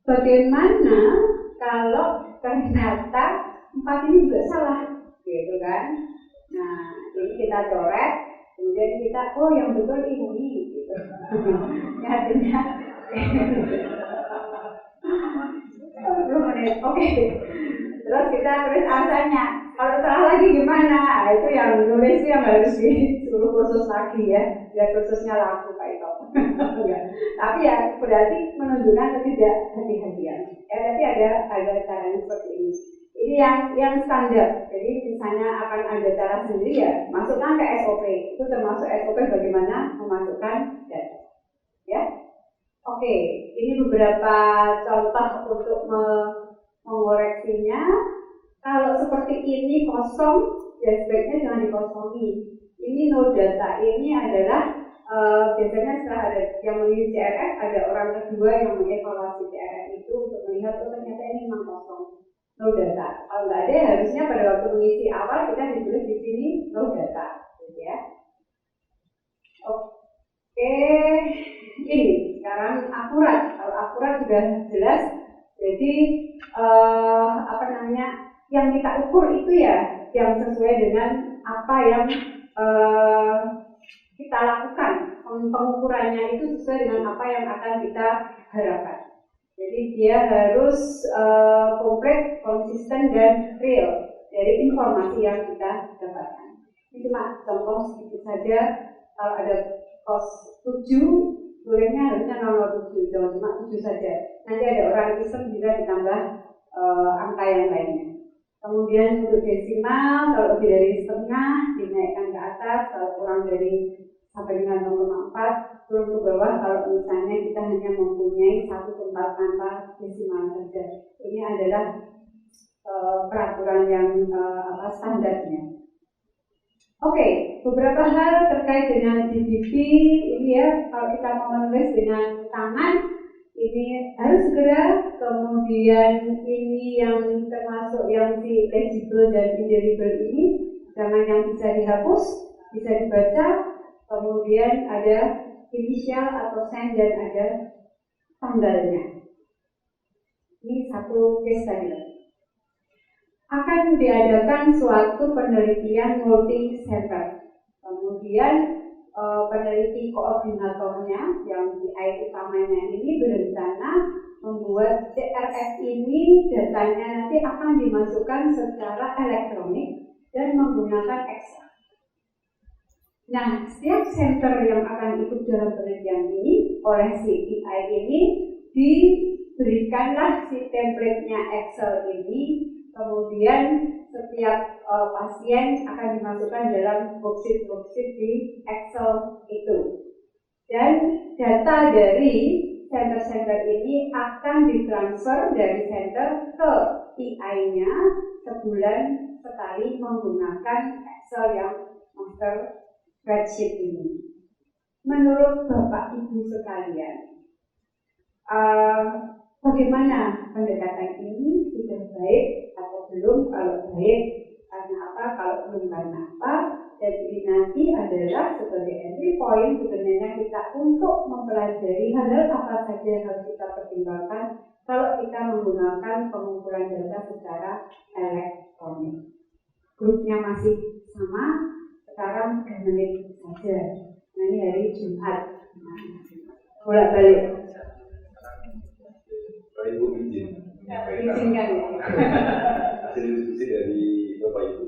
Bagaimana kalau ternyata 4 ini juga salah, gitu kan? Nah, ini kita coret, kemudian kita yang betul ini, gitu. Artinya, 10 menit, oke. Terus kita tulis ansanya. Kalau salah lagi gimana? Itu yang nulis yang harus disuruh kursus lagi ya. Biar kursusnya laku Pak Ito. Tapi ya berarti menunjukkan ketidakhati-hatian. Tapi ada caranya seperti ini. Ini yang standar. Jadi misalnya akan ada cara sendiri ya, masukkan ke SOP. Itu termasuk SOP bagaimana memasukkan data. Ya. Oke, ini beberapa contoh untuk mengoreksinya. Kalau seperti ini kosong, ya sebaiknya jangan dikosongi. Ini no data. Ini adalah biasanya setelah ada yang mengisi CRF, ada orang kedua yang mengevaluasi CRF itu untuk melihat ternyata ini memang kosong, no data. Kalau nggak ada, harusnya pada waktu mengisi awal kita ditulis di sini no data, gitu ya. Oke, ini sekarang akurat. Kalau akurat sudah jelas. Jadi yang kita ukur itu ya yang sesuai dengan apa yang kita lakukan. Pengukurannya itu sesuai dengan apa yang akan kita harapkan. Jadi dia harus komplit, konsisten dan real dari informasi yang kita dapatkan. Ini cuma contoh sedikit saja. Kalau ada kos 7, bolehnya harusnya 0,7, jangan cuma 7 saja. Nanti ada orang iseng bisa ditambah angka yang lainnya. Kemudian untuk desimal, kalau lebih dari setengah dinaikkan ke atas, kalau kurang dari sampai dengan 0,4 turun ke bawah. Kalau misalnya kita hanya mempunyai 1 tempat tanpa desimal saja, ini adalah peraturan yang standarnya. Oke, beberapa hal terkait dengan GDP ini ya. Kalau kita mau menulis dengan tangan, ini harus segera. Kemudian ini yang termasuk yang si legible dan indelible ini, jangan yang bisa dihapus, bisa dibaca. Kemudian ada inisial atau sign dan ada tanggalnya. Ini satu case study. Akan diadakan suatu penelitian multi center. Kemudian peneliti koordinatornya yang PI utamanya ini berencana membuat CRF ini, datanya nanti akan dimasukkan secara elektronik dan menggunakan Excel. Nah, setiap center yang akan ikut dalam penelitian ini oleh si PI ini diberikanlah si template-nya Excel ini. Kemudian setiap pasien akan dimasukkan dalam worksheet di Excel itu. Dan data dari center-center ini akan ditransfer dari center ke PI-nya sebulan sekali menggunakan Excel yang master spreadsheet ini. Menurut Bapak Ibu sekalian, bagaimana pendekatan ini? Sudah baik atau belum? Kalau baik, karena apa? Kalau belum, karena apa? Dan ini nanti adalah sebagai entry point sebenarnya kita untuk mempelajari hal-hal apa saja yang harus kita pertimbangkan kalau kita menggunakan pengumpulan data secara elektronik. Grupnya masih sama, sekarang 3 menit saja. Nah, ini hari Jumat. Bolak-balik. Ibu izin menyampaikan hasil diskusi dari Bapak Ibu.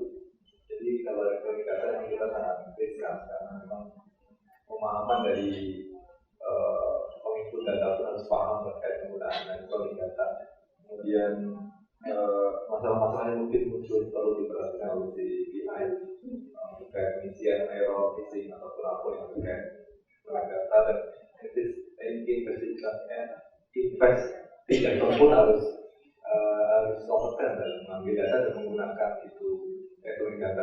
Jadi kalau elektronik data kita sangat riskan karena memang pemahaman dari penginput data itu harus paham terkait penggunaan elektronik data. Kemudian masalah-masalah yang mungkin muncul perlu diperhatikan oleh BI terkait pengisian error, phishing ataupun apa yang terkait dengan data dan investigasinya invest Direktur pun harus kompeten dalam mengambil data dan menggunakan itu elektronik data.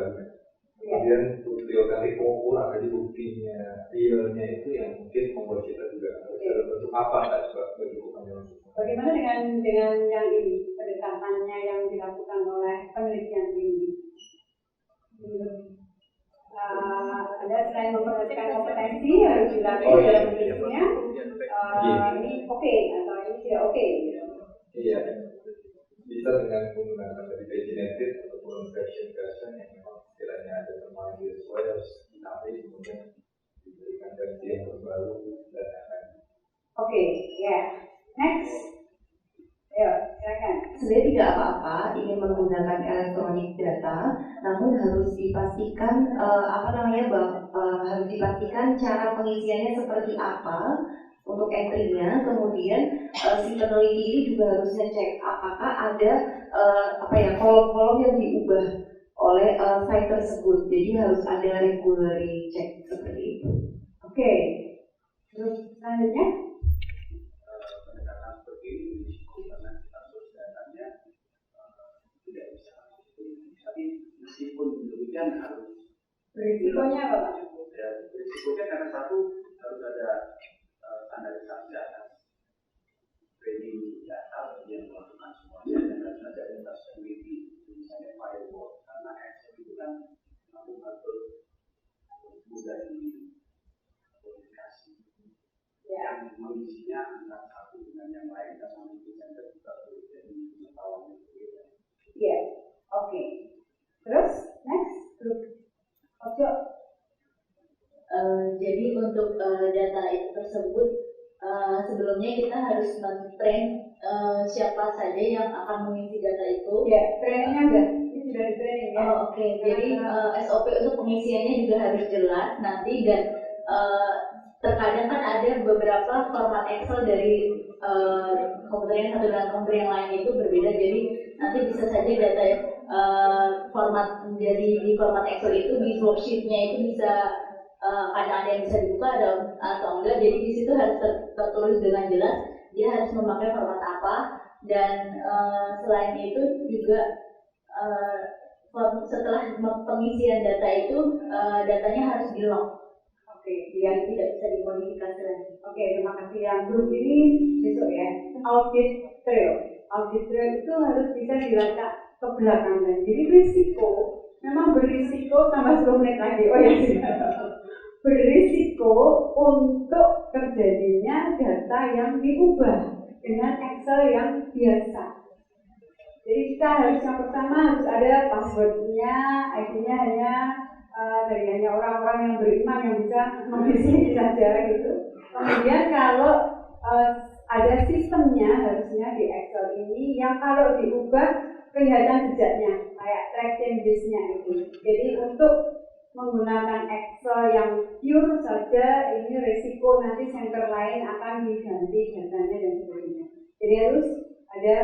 Kemudian bukti otentik pengukuran, jadi buktinya realnya itu yang mungkin membuat kita juga dalam bentuk apa nggak bentuk Bagaimana dengan yang ini, pendekatannya yang dilakukan oleh penelitian ini? Anda selain memperhatikan kompetensi harus dilatih dalam menulisnya. Ini oke atau ini tidak oke? Iya, bisa dengan menggunakan dari genetik ataupun infection question yang memang istilahnya ada teman di sesuai harus ditarik kemudian diberikan versi yang terbaru dan lain-lain. Oke, ya. Next. Ayo, silakan. Sebenarnya tidak apa-apa ingin menggunakan elektronik data, namun harus dipastikan harus dipastikan cara pengisiannya seperti apa untuk entry-nya. Kemudian si peneliti ini juga harus ngecek apakah ada kolom-kolom yang diubah oleh site tersebut. Jadi harus ada regularly check seperti itu. Oke. Terus selanjutnya? Meskipun demikian harus berisikonya apa Pak? Ya, berisikonya karena satu harus ada standarisasi atas training data yang melakukan semuanya dan harus ada traceability misalnya firewall karena Excel itu kan mengatur mudah komunikasi yang mengisinya antara satu dengan yang lain dan mengisinya juga jadi pengetahuan yang berbeda. Iya, oke. Terus, next, Ojo. Jadi untuk data itu tersebut sebelumnya kita harus men-train siapa saja yang akan mengisi data itu. Ya, trainingnya udah, ini sudah di training ya. Oke. Jadi SOP untuk pengisiannya juga harus jelas nanti dan terkadang kan ada beberapa format Excel dari komputer yang satu dengan komputer yang lain itu berbeda. Jadi nanti bisa saja data format jadi di format Excel itu di worksheet-nya itu bisa kadang ada yang bisa dibuka atau enggak. Jadi di situ harus tertulis dengan jelas dia harus memakai format apa dan selain itu juga setelah pengisian data itu datanya harus di-lock. Oke, yang tidak bisa dimodifikasi lagi. Oke, terima kasih. Yang grup ini besok ya, audit trail. Audit trail itu harus bisa dilacak ke belakang. Jadi risiko, memang berisiko tambah 10 menit lagi. Oh ya, berisiko untuk terjadinya data yang diubah dengan Excel yang biasa. Jadi kita harus yang pertama harus ada passwordnya, ID-nya hanya orang-orang yang beriman yang bisa mengisi saja gitu. Kemudian kalau ada sistemnya harusnya di Excel ini yang kalau diubah kelihatan jejaknya kayak track changes-nya itu. Jadi untuk menggunakan Excel yang pure saja ini resiko nanti center lain akan diganti datanya dan sebagainya. Jadi harus ada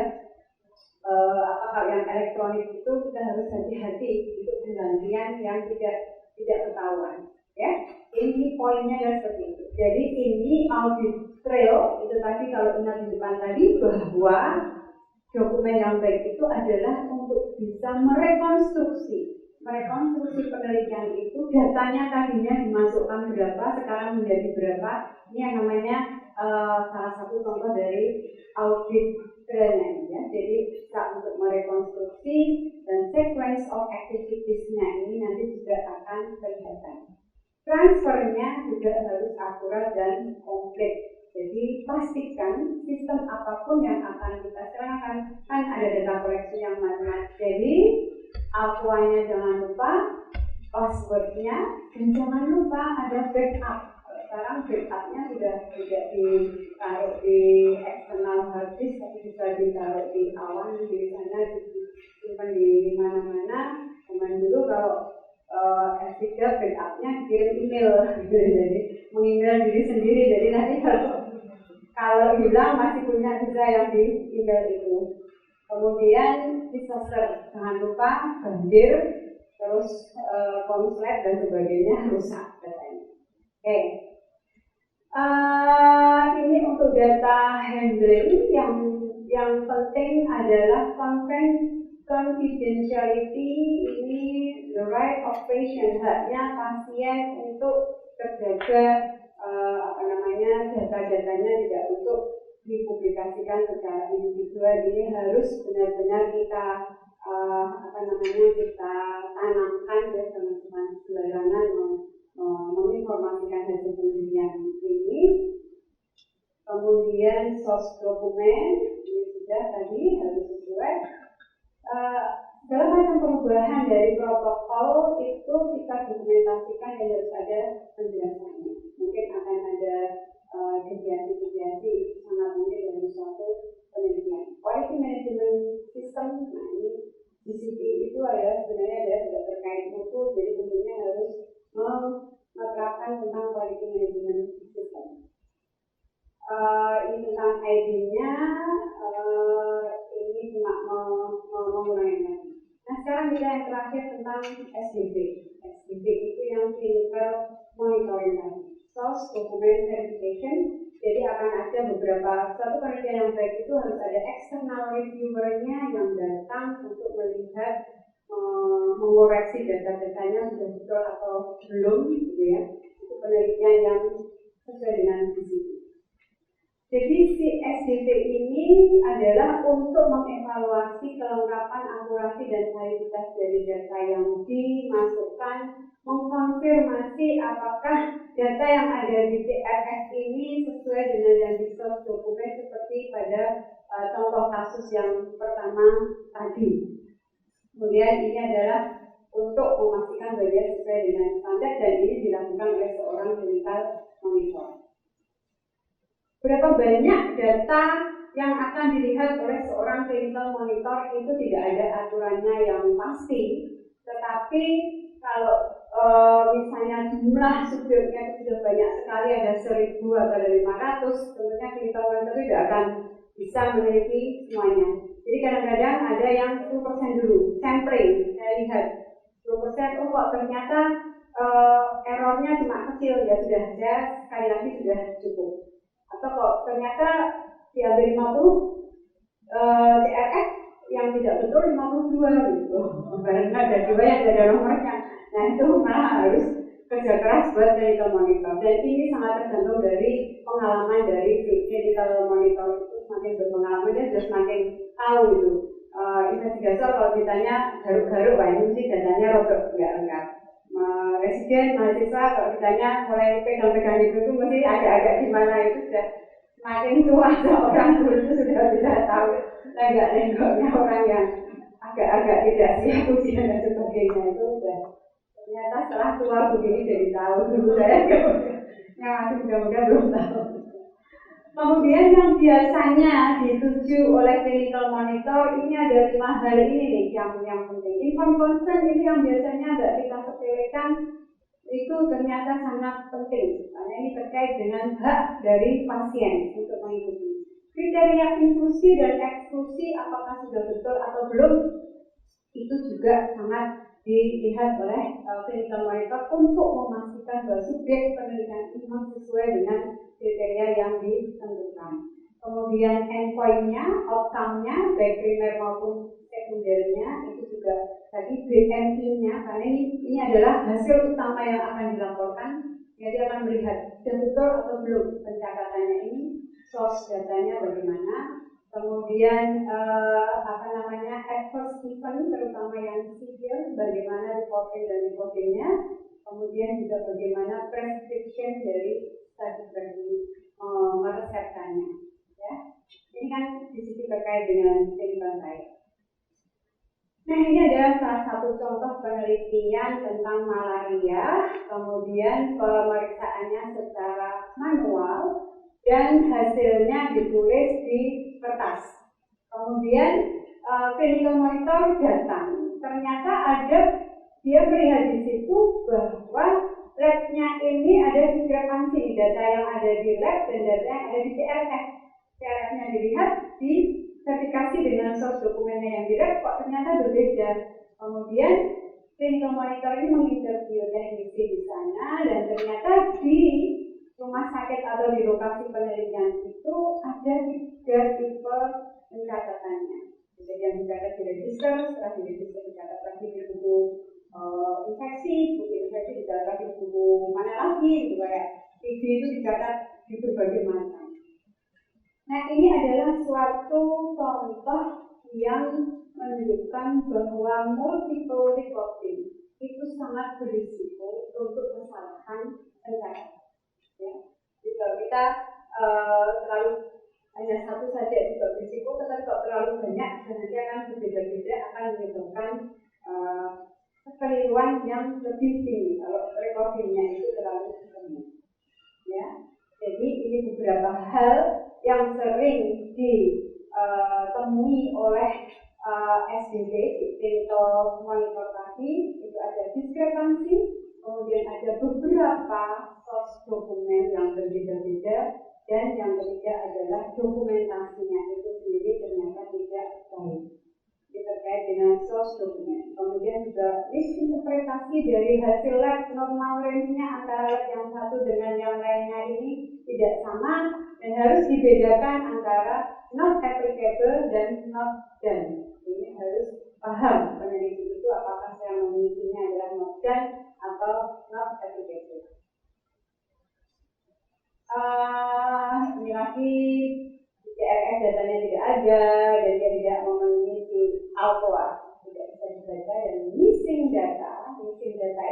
kalau yang elektronik itu kita harus hati-hati untuk penggantian yang tidak ketahuan. Ya, ini poinnya adalah seperti itu. Jadi ini audit trail itu tadi kalau ingat di depan tadi bahwa dokumen yang baik itu adalah untuk bisa merekonstruksi penelitian itu datanya tadinya dimasukkan berapa sekarang menjadi berapa. Ini yang namanya salah satu contoh dari audit trail ya. Jadi bisa untuk merekonstruksi dan sequence of activities-nya ini nanti juga akan kelihatan. Transfernya juga harus akurat dan komplit. Jadi pastikan sistem apapun yang akan kita serahkan kan ada data koleksi yang macam-macam. Jadi akuanya jangan lupa, passwordnya dan jangan lupa ada backup. Sekarang backupnya sudah tidak ditaruh di external hard disk tapi bisa ditaruh di awan di sana disimpan di mana-mana. Kemarin dulu kalau S3 backupnya kirim email gitu. Jadi meng-email diri sendiri. Jadi nanti kalau hilang masih punya bisa yang di email itu. Kemudian disaster, jangan lupa banjir, terus konslet dan sebagainya rusak datanya. Oke. Ini untuk data handling yang penting adalah confidentiality, ini the right of patient, haknya pasien untuk terjaga data-datanya tidak untuk dipublikasikan secara individual. Ini harus benar-benar kita kita tanamkan ya teman-teman sembarangan menginformasikan hasil penelitian ini. Kemudian source dokumen ini sudah tadi harus sesuai. Segala macam perubahan dari protokol itu kita dokumentasikan dan harus ada penjelasannya. Mungkin akan ada deviasi-deviasi, itu sangat mungkin dari suatu penelitian. Quality management system, nah ini GCP itu adalah sebenarnya ada tidak terkait mutu, jadi tentunya harus menerapkan tentang quality management system. Ini tentang ID-nya, ini cuma mengurangi lagi. Nah sekarang kita yang terakhir tentang SDV. SDV itu yang clinical monitoring tadi. Source document verification. Jadi akan ada suatu penelitian yang baik itu harus ada external reviewer-nya yang datang untuk melihat, mengoreksi data-datanya sudah betul atau belum, gitu ya. Itu penelitian yang sesuai dengan visi. Jadi si SDV ini adalah untuk mengevaluasi kelengkapan, akurasi, dan validitas dari data yang dimasukkan, mengkonfirmasi apakah data yang ada di CRF ini sesuai dengan yang di source dokumen seperti pada contoh kasus yang pertama tadi. Kemudian ini adalah untuk memastikan bahwa dia sesuai dengan standar dan ini dilakukan oleh seorang clinical monitor. Berapa banyak data yang akan dilihat oleh seorang clinical monitor itu tidak ada aturannya yang pasti, tetapi kalau misalnya jumlah subjeknya itu sudah banyak sekali, ada 1.000 atau ada 500, tentunya clinical monitor tidak akan bisa meneliti semuanya. Jadi kadang-kadang ada yang 10% dulu, sampling, saya lihat 10%, kok ternyata errornya cuma kecil, ya sudah, saya sekali lagi sudah cukup. Atau kok ternyata diambil 50 CRF yang tidak betul 52 gitu, karena ada 2 yang tidak ada nomornya. Nah itu malah harus kerja keras buat clinical monitor, dan ini sangat tergantung dari pengalaman dari clinical monitor itu. Semakin berpengalaman dia sudah semakin tahu gitu. Investigator kalau ditanya garuk-garuk, wah ini sih datanya rodok nggak lengkap. Residen mahasiswa kalau ditanya mulai pegang-pegang itu mesti agak-agak gimana, itu sudah semakin tua orang dulu itu sudah bisa tahu lenggak-lenggoknya orang yang agak-agak tidak siap ujian dan sebagainya. Itu sudah ternyata setelah tua begini jadi tahu. Dulu saya yang masih muda-muda belum tahu. Kemudian yang biasanya dituju oleh clinical monitor ini ada 5 hal ini nih yang penting. Informed consent ini yang biasanya agak kita sepelekan, itu ternyata sangat penting karena ini terkait dengan hak dari pasien untuk mengikuti. Kriteria inklusi dan eksklusi apakah sudah betul atau belum, itu juga sangat dilihat oleh clinical monitor untuk memastikan bahwa subjek penelitian itu sesuai dengan kriteria yang ditentukan. Kemudian endpoint-nya, outcome-nya, baik primer maupun sekundernya, itu juga tadi BMI-nya, karena ini adalah hasil utama yang akan dilaporkan. Jadi akan melihat sudah betul atau belum pencatatannya ini, source datanya bagaimana. Kemudian adverse event terutama yang severe, bagaimana reporting dan reportingnya. Kemudian juga bagaimana prescription dari studi meresepkannya. Ya, ini kan di sini terkait dengan clinical trial. Nah ini adalah salah satu contoh penelitian tentang malaria, kemudian pemeriksaannya secara manual dan hasilnya ditulis di kertas. Kemudian clinical monitor datang, ternyata dia melihat di situ bahwa labnya ini ada diskrepansi data yang ada di lab dan data yang ada di CRF. CRF-nya dilihat di verifikasi dengan source dokumennya yang di lab, kok ternyata berbeda. Kemudian clinical monitor ini menginterview teknisi di sana dan ternyata di rumah sakit atau di lokasi penelitian itu ada 3 tipe pencatatannya. Jadi yang dicatat di register, setelah di register dicatat lagi di buku infeksi dicatat lagi di buku mana lagi, gitu kayak TB itu dicatat di berbagai macam. Nah, ini adalah suatu contoh yang menunjukkan bahwa multiple recording itu sangat berisiko untuk kesalahan pencatatan. Ya, jika kita terlalu hanya satu saja juga berisiko, tetapi kalau terlalu banyak nanti akan berbeda-beda, akan menyebabkan kekeliruan yang lebih tinggi kalau recordingnya itu terlalu banyak. Ya, jadi ini beberapa hal yang sering ditemui oleh SDB, Clinical Monitor tadi, itu ada diskrepansi, kemudian ada beberapa source dokumen yang berbeda-beda, dan yang ketiga adalah dokumentasinya itu sendiri ternyata tidak baik. Ini terkait dengan source dokumen. Kemudian juga misinterpretasi dari hasil lab, normal range-nya antara lab yang satu dengan yang lainnya ini tidak sama, dan harus dibedakan antara not applicable dan not done. Ini harus paham peneliti itu apakah yang mengisinya adalah not done atau not applicable. Ini lagi CRS datanya tidak ada dan dia tidak memenuhi si auto tidak bisa dibaca, dan missing data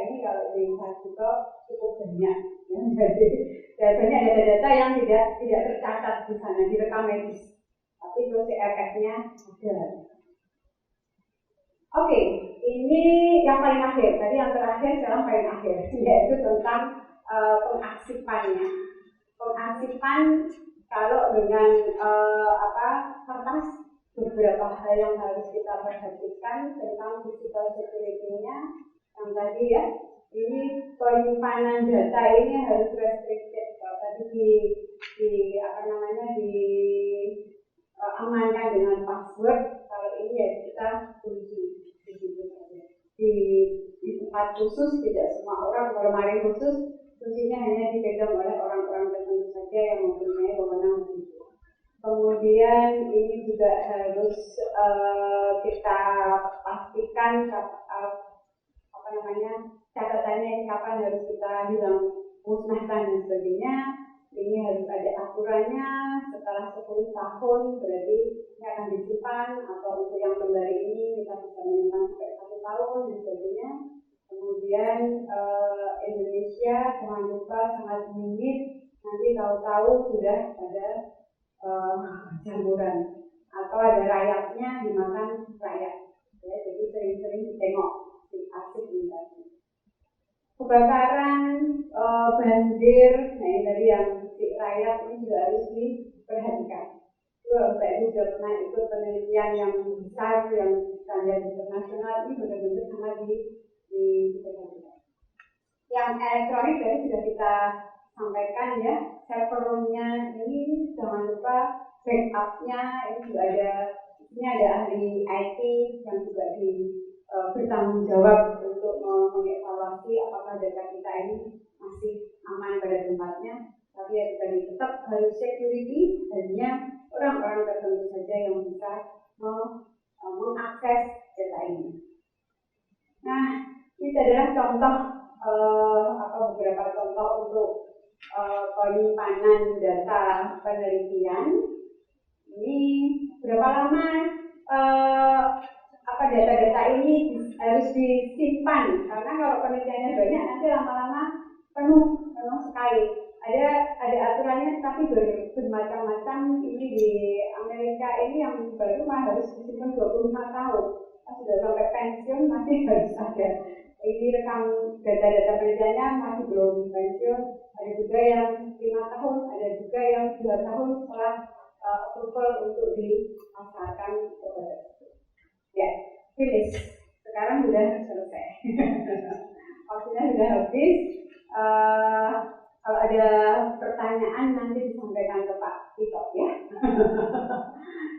ini kalau di Hasiko cukup banyak ya. Jadi banyak data-data yang tidak tercatat di sana di rekam medis, tapi itu CRS-nya ada. Oke, ini yang paling akhir. Tadi yang terakhir, sekarang paling akhir, yaitu tentang pengaksipannya. Pengaksipan kalau dengan kertas, beberapa hal yang harus kita perhatikan tentang physical security-nya. Yang tadi ya, ini penyimpanan data ini harus restricted. Kalau tadi amankan dengan password, kalau ini ya kita kunci di situ saja. Di tempat khusus, tidak semua orang, lemari khusus, kuncinya hanya dipegang oleh orang-orang tertentu saja yang mempunyai wewenang di situ. Kemudian ini juga harus kita pastikan catatannya ini kapan harus kita bilang musnahkan dan sebagainya. Ini harus ada aturannya. Setelah 10 tahun berarti ini akan disimpan, atau untuk yang kembali ini kita bisa menyimpan sampai 1 tahun dan sebagainya. Kemudian Indonesia jangan lupa sangat unik, nanti tahu-tahu sudah ada jamburan atau ada rayapnya dimakan rayap. Ya, jadi sering-sering ditengok di arsip ini tadi. Kebakaran banjir, nah ini tadi yang si rayap ini juga harus diperhatikan. Mbak Ibu sudah pernah ikut penelitian yang besar, yang standar internasional, ini benar-benar sangat diperhatikan. Yang elektronik tadi sudah kita sampaikan ya, server room-nya ini jangan lupa backup-nya, ini juga ada ahli IT yang juga bertanggung jawab untuk mengevaluasi apakah data kita ini masih aman pada tempatnya. Tapi ya tadi tetap harus security, hanya orang-orang tertentu saja yang bisa mengakses data ini. Nah, ini adalah contoh atau beberapa contoh untuk penyimpanan data penelitian. Ini berapa lama data-data ini harus disimpan, karena kalau penelitiannya banyak nanti lama-lama penuh sekali. Ada aturannya, tapi bermacam-macam. Ini di Amerika ini yang baru harus disimpan 25 tahun. Sudah sampai pensiun masih harus ada. Ini rekam data-data penelitiannya masih belum pensiun. Ada juga yang 5 tahun, ada juga yang 2 tahun setelah approval untuk dipasarkan. Ya, finish. Sekarang sudah selesai. Waktunya sudah habis. Kalau ada pertanyaan nanti disampaikan ke Pak Tito ya.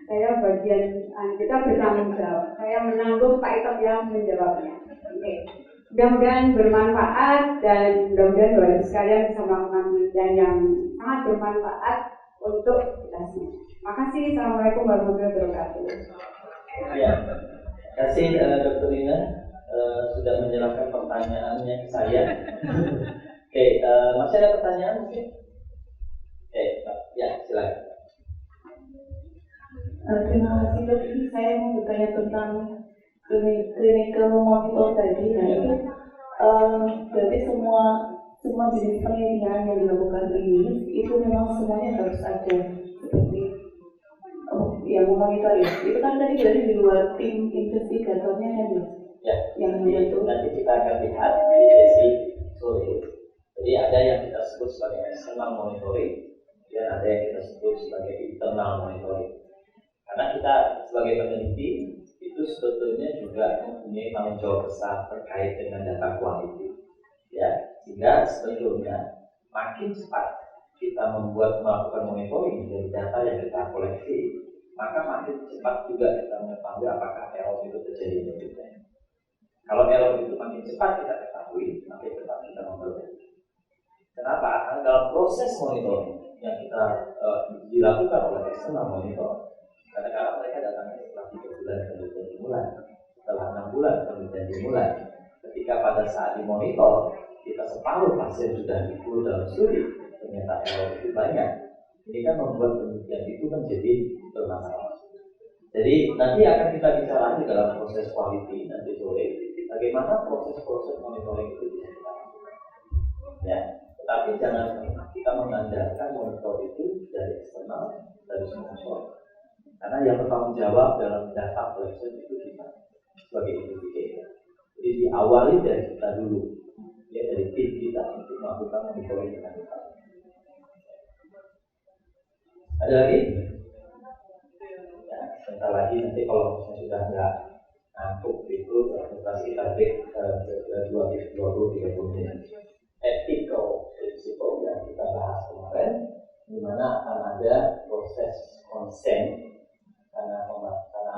Saya bagian kita bertanggung jawab. Saya menanggung Pak Tito yang menjawabnya. Oke. Mudah-mudahan bermanfaat dan mudah-mudahan Bapak Ibu sekalian bisa melakukan penelitian yang sangat bermanfaat untuk kita semua. Makasih. Assalamualaikum warahmatullahi wabarakatuh. Ya, terima kasih Dr. Lina sudah menjelaskan pertanyaannya ke saya. Oke, masih ada pertanyaan mungkin? Oke, ya silakan. Terima kasih dok. Ini saya mau bertanya tentang clinical monitor tadi. Nah itu berarti semua jenis penelitian yang dilakukan ini itu memang semuanya harus ada seperti yang memonitor ya. Itu kan tadi berarti di luar tim investigatornya kan ya? Ya, yang membantu. Nanti kita akan lihat di sesi sore. Jadi ada yang kita sebut sebagai external monitoring dan ada yang kita sebut sebagai internal monitoring. Karena kita sebagai peneliti itu sebetulnya juga mempunyai tanggung jawab besar terkait dengan data quality. Ya, sehingga sebetulnya makin cepat kita melakukan monitoring dari data yang kita koleksi, maka makin cepat juga kita mengetahui apakah error itu terjadi atau tidak. Kalau error itu makin cepat kita ketahui, makin cepat kita memperbaiki. Kenapa? Karena dalam proses monitoring yang kita dilakukan oleh external monitor, kadang-kadang mereka datangnya setelah 3 bulan penelitian dimulai, setelah 6 bulan penelitian dimulai. Ketika pada saat dimonitor, kita separuh pasien sudah ikut dalam studi, ternyata error itu banyak. Ini kan membuat penelitian itu menjadi bermasalah. Jadi nanti akan kita bicara di dalam proses quality nanti sore, bagaimana proses-proses monitoring itu bisa kita lakukan. Ya, tetapi jangan kita mengandalkan monitor itu dari eksternal, dari sponsor. Karena yang bertanggung jawab dalam data collection itu kita sebagai investigator. Jadi diawali dari kita dulu, ya dari tim kita untuk melakukan monitoring dengan kita. Ada lagi? Ya, sebentar lagi nanti kalau misalnya sudah nggak ngantuk itu kita break 20-30 menit. Ethical principle yang kita bahas kemarin, di mana akan ada proses consent karena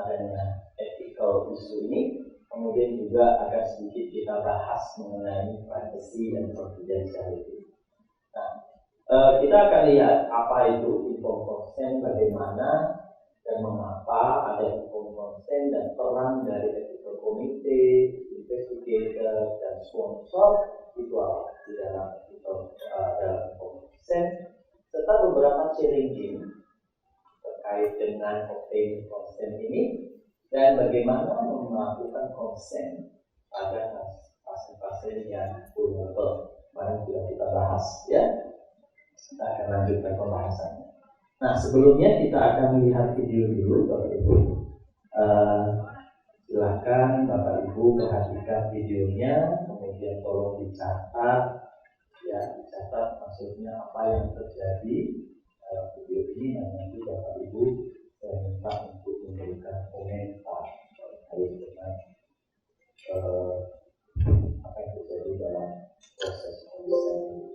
adanya ethical isu ini. Kemudian juga akan sedikit kita bahas mengenai privacy dan confidentiality. Nah, kita akan lihat apa itu informed consent, bagaimana dan mengapa ada informed consent dan peran dari ethical committee, investigator dan sponsor itu apa di dalam informed consent, serta beberapa challenging terkait dengan obtaining consent ini dan bagaimana melakukan consent pada pasien-pasien yang vulnerable. Kemarin sudah kita bahas ya. Kita akan lanjutkan pembahasannya. Nah, sebelumnya kita akan melihat video dulu, Bapak Ibu. Silakan Bapak Ibu perhatikan videonya, kemudian tolong dicatat, ya dicatat maksudnya apa yang terjadi dalam video ini, dan nanti Bapak Ibu saya minta untuk memberikan komentar terkait dengan apa yang terjadi dalam proses consent.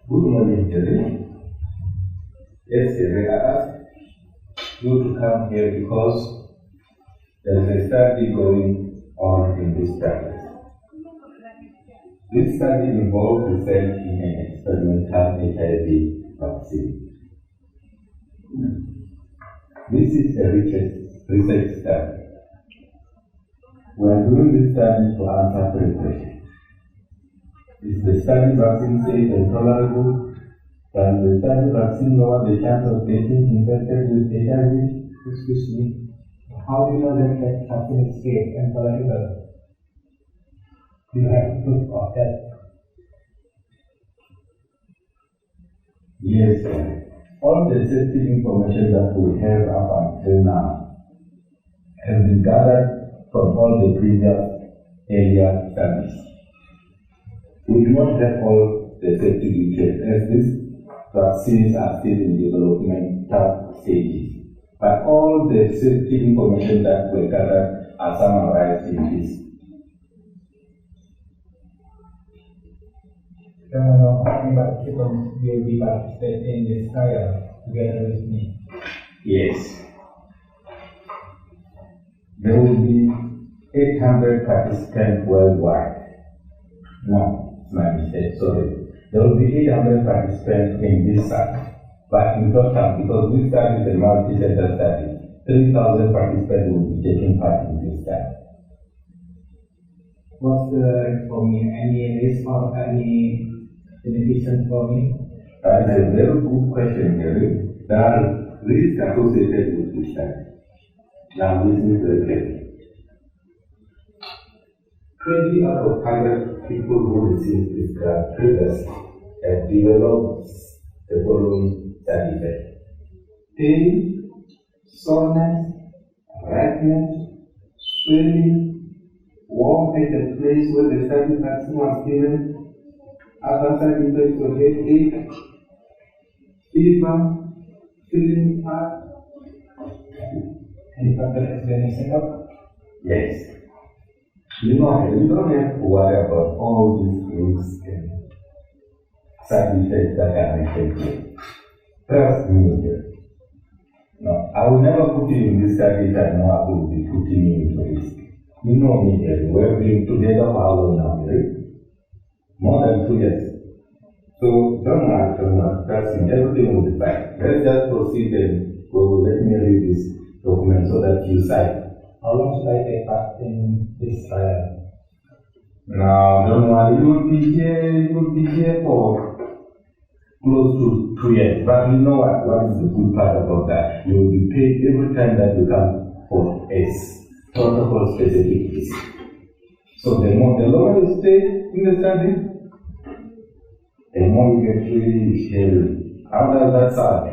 Good morning, Jerry. Yesterday I asked you to come here because there is a study going on in this practice. This study involved research in an experimental HIV vaccine. This is a research study. We are doing this study to answer 3 questions. Is the study vaccine safe and tolerable? Can the study vaccine lower the chance of getting infected with HIV? Excuse me. How do you know that that vaccine is safe and tolerable? Do you have proof of that? Yes, sir. All the safety information that we have up until now has been gathered from all the previous earlier studies. We do not have all the safety details as these vaccines are still in developmental stages. But all the safety information that were gathered are summarized in this. Kita mengenal akibat be participate in this trial together with me? Yes. There will be 800 participants worldwide. No, it's my mistake, sorry. There will be 800 participants in this study. But in total, because this study is a multi-center study, 3,000 participants will be taking part in this study. What's the risk for me? Any risk or any beneficent for me? That is a very good question, Gary. There are risks associated with this study. Now listen very carefully. 20 out of 100 people who received this drug previously have developed the following side effects: pain, soreness, redness, swelling, warm at the place where the study vaccine was given, other side effects of headache, fever, feeling hard. Any further explanation of? Yes. You don't have to worry about all these risks and side effects that are mentioned. Trust me here. No, I will never put you in this study that no, I will be putting you into risk. You know me here. We have been together for how long now, right? More than 2 years. So don't worry, trust me, everything will be fine. Let's just proceed and let me read this document so that you sign. How long should I take part in this trial? No, don't worry, you will be here for close to 2 years. But you know what is the good part about that? You will be paid every time that you come for a protocol specific visit. So the longer you stay in the study, the more you get really heavy. How does that sound?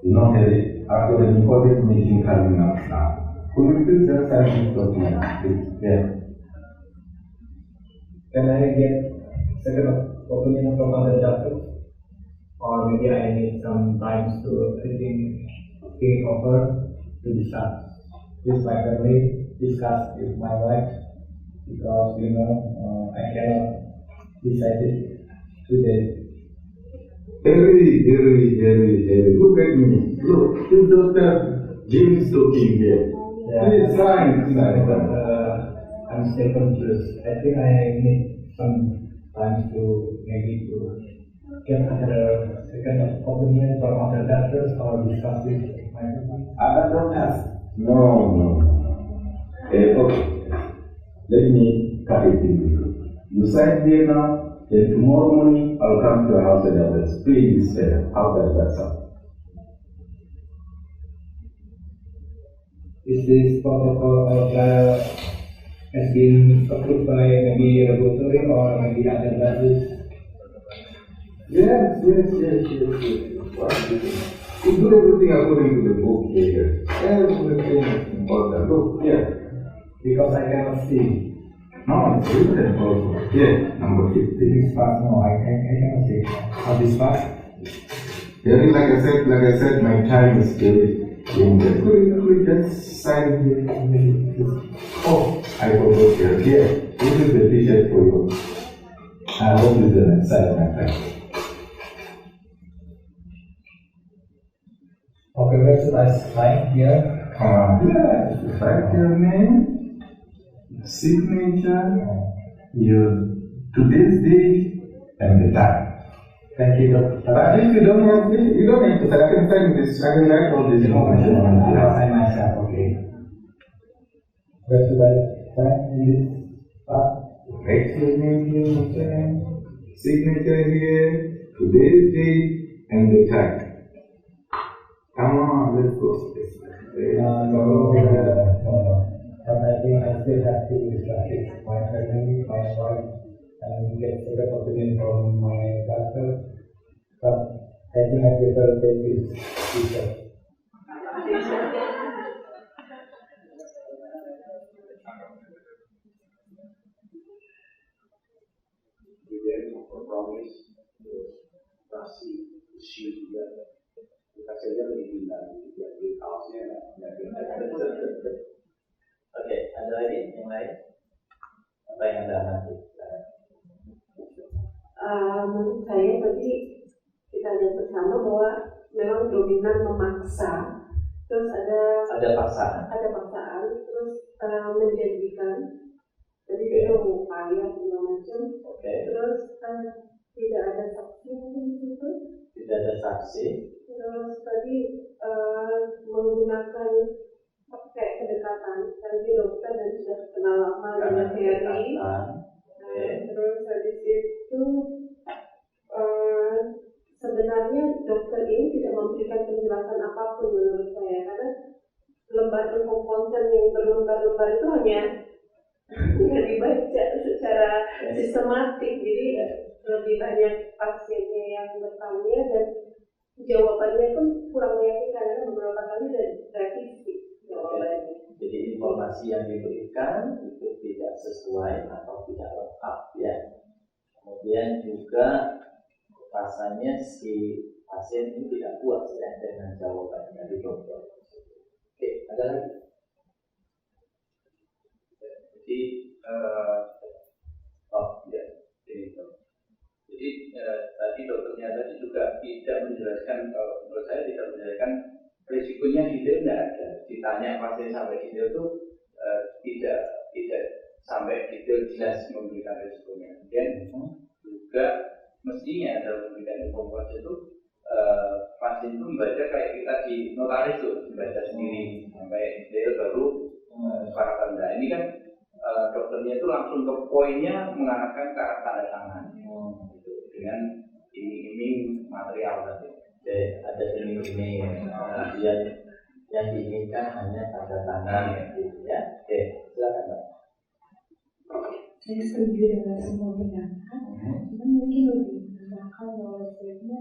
You know, I've got an important meeting coming up now. Could you please just sign this document? Yeah. Can I get second opinion from other doctors? Or maybe I need some time to think over to discuss with my family, discuss with my wife, because I cannot decide it today. Harry, look at me. Look, this Dr. James talking here. Yeah. Please sign. I'm still confused. I think I need some time to maybe to get another second opinion from other doctors or discuss with my family. Other doctors? No. Okay. Let me cut it in you. You sign here now. Then tomorrow morning, I'll come to your house and I will explain this better. How does that sound? Is this protocol or trial has been approved by maybe laboratory or maybe other bodies? Yes. You do everything according to the book here. Everything is important. Look here. Because I cannot see. No, it's written also. Here, number 50. This part, no, I cannot see. How this part? Here, like I said, my time is very limited. Could just sign here. Oh, I forgot here. Here, this is the t-shirt for you. I hope it's the inside of my time. Okay, where should I sign here? Yeah, write your name. Signature, your today's date, and the time. Thank you, Doctor. But if you don't have to sign. I can sign this. I can write all this information on the I'll sign myself, okay. Where should I sign in this part? Write your name here, signature here, today's date, and the time. Come on, let's go. No. But I think I still have to discuss it with my family, my wife, and get second opinion from my doctor. But I think I better take this t-shirt. Promise pasti issue juga kita saja lebih dari kaosnya. Oke, ada lagi yang lain? Apa yang Anda amati? menurut saya tadi kita lihat bersama bahwa memang dominan memaksa, terus ada paksaan, terus menjanjikan, jadi dia upaya segala macam, terus tidak ada saksi mungkin di situ, terus tadi menggunakan pakai kedekatan, tadi dokter dan sudah kenal lama dengan Heri, terus habis itu sebenarnya dokter ini tidak memberikan penjelasan apapun menurut saya, karena lembar konsen yang berlembar-lembar itu hanya dibaca secara sistematik, jadi lebih banyak pasiennya yang bertanya dan jawabannya pun kurang meyakinkan karena beberapa kali sudah revisi jawabannya. Jadi informasi yang diberikan itu tidak sesuai atau tidak lengkap ya. Kemudian juga rasanya si pasien ini tidak puas ya dengan jawabannya dari dokter. Oke, ada lagi? Jadi tadi dokternya tadi juga tidak menjelaskan, menurut saya tidak menjelaskan risikonya detail, tidak ada. Ditanya pasien sampai detail itu tidak sampai detail jelas memberikan risikonya. Kemudian juga mestinya dalam memberikan informasi itu pasien itu membaca kayak kita di notaris tuh, membaca sendiri sampai detail baru separakan. Nah ini kan dokternya itu langsung ke poinnya mengarahkan ke arah tanda tangan dengan iming-iming material tadi. Ada iming-iming yang diinginkan hanya tanda tangan gitu ya. Oke, silakan Mbak. Saya setuju dengan semua pendapat, cuman mungkin lebih menambahkan bahwa sebenarnya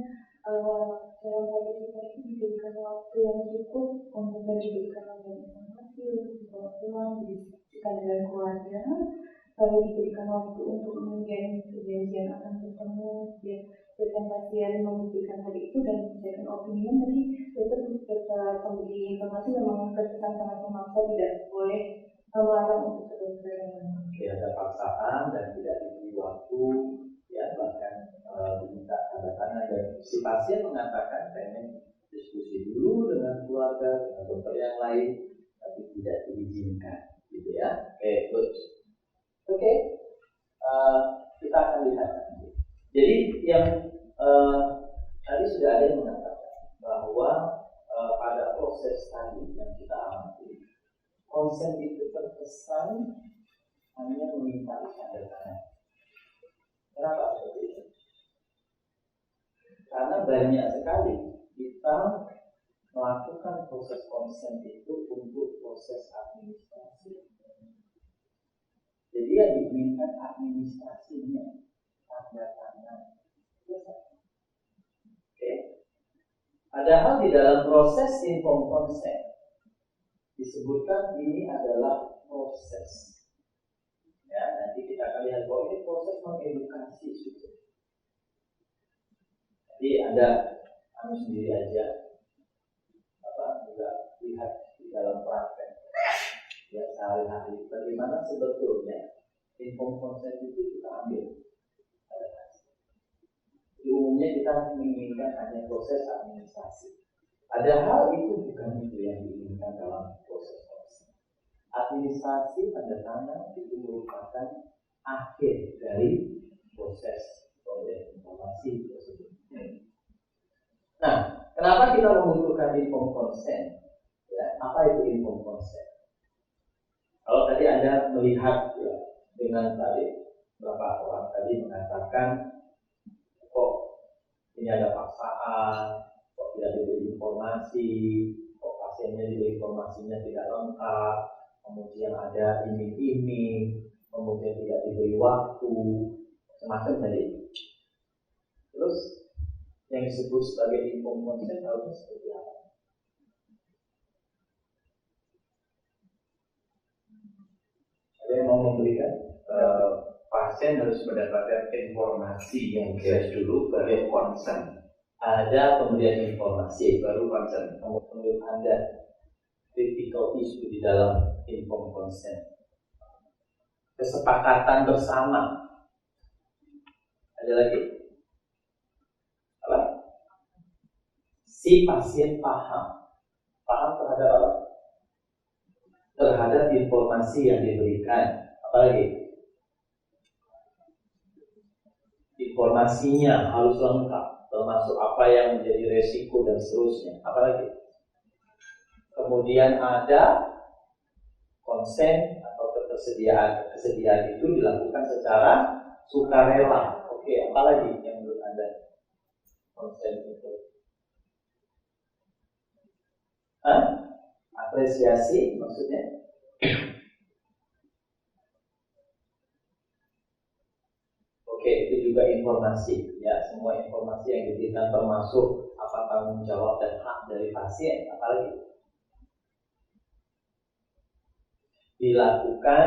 dalam kondisi seperti itu diberikan waktu yang cukup untuk diberikan informasi, untuk dibawa pulang, didiskusikan dengan keluarga, lalu diberikan waktu untuk kemudian perjanjian akan bertemu, dan pasien membuktikan hal itu dan memberikan opini. Tadi dokter pemberi informasi memang terkesan sangat memaksa, tidak boleh melarang untuk kedokteran. Ada paksaan dan tidak diberi waktu, ya bahkan diminta tanda tangan, dan si pasien mengatakan pengen diskusi dulu dengan keluarga, dengan dokter yang lain, tapi tidak diizinkan, gitu ya. Oke, good. Oke, kita akan lihat nanti. Jadi yang tadi sudah ada yang mengatakan bahwa pada proses tadi yang kita amati, konsen itu terkesan hanya meminta tanda tangan. Kenapa seperti itu? Karena banyak sekali kita melakukan proses konsen itu untuk proses administrasi. Jadi yang diinginkan administrasinya, tanda tangan. Oke. Padahal di dalam proses inform consent disebutkan ini adalah proses. Ya, nanti kita akan lihat bahwa ini proses mengedukasi subjek. Jadi ada sendiri aja, juga lihat di dalam praktek ya sehari-hari bagaimana sebetulnya inform consent itu kita ambil. Di umumnya kita menginginkan hanya proses administrasi. Padahal itu bukan itu yang diinginkan dalam proses konsen. Administrasi tanda tangan itu merupakan akhir dari proses pemberian informasi tersebut. Nah, kenapa kita membutuhkan inform consent? Ya, apa itu inform consent? Kalau tadi Anda melihat ya, dengan tadi beberapa orang tadi mengatakan kok ini ada paksaan, kok tidak diberi informasi, kok pasiennya diberi informasinya tidak lengkap, kemudian ada iming-iming, kemudian tidak diberi waktu, semacam tadi. Terus yang disebut sebagai inform consent harusnya seperti apa? Ada yang mau memberikan? Pasien harus mendapatkan informasi yang jelas dulu baru konsen. Ada pemberian informasi baru konsen. Menurut Anda critical issue di dalam inform consent, kesepakatan bersama. Ada lagi? Apa? Si pasien paham terhadap apa? Terhadap informasi yang diberikan. Apalagi? Informasinya harus lengkap, termasuk apa yang menjadi resiko dan seterusnya. Apalagi? Kemudian ada konsen atau kesediaan itu dilakukan secara sukarela. Oke, apalagi yang menurut Anda konsen itu? Apresiasi maksudnya? Oke, itu juga informasi. Ya, semua informasi yang diberikan termasuk apa tanggung jawab dan hak dari pasien. Apalagi? Dilakukan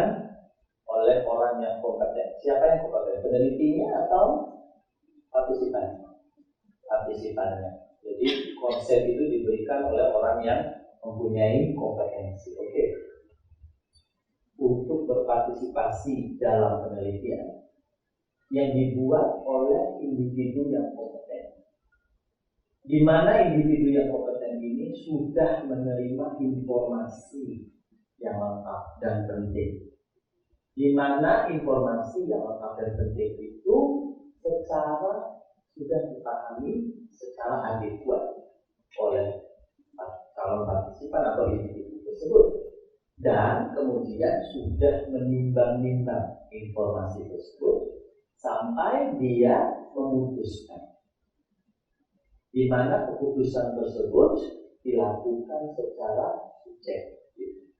oleh orang yang kompeten. Siapa yang kompeten? Penelitinya atau partisipannya? Partisipannya. Jadi konsep itu diberikan oleh orang yang mempunyai kompetensi. Oke. Untuk berpartisipasi dalam penelitian yang dibuat oleh individu yang kompeten. Di mana individu yang kompeten ini sudah menerima informasi yang lengkap dan penting. Di mana informasi yang lengkap dan penting itu secara sudah dipahami secara adekuat oleh calon partisipan atau individu tersebut, dan kemudian sudah menimbang-nimbang informasi tersebut sampai dia memutuskan, di mana keputusan tersebut dilakukan secara subjektif,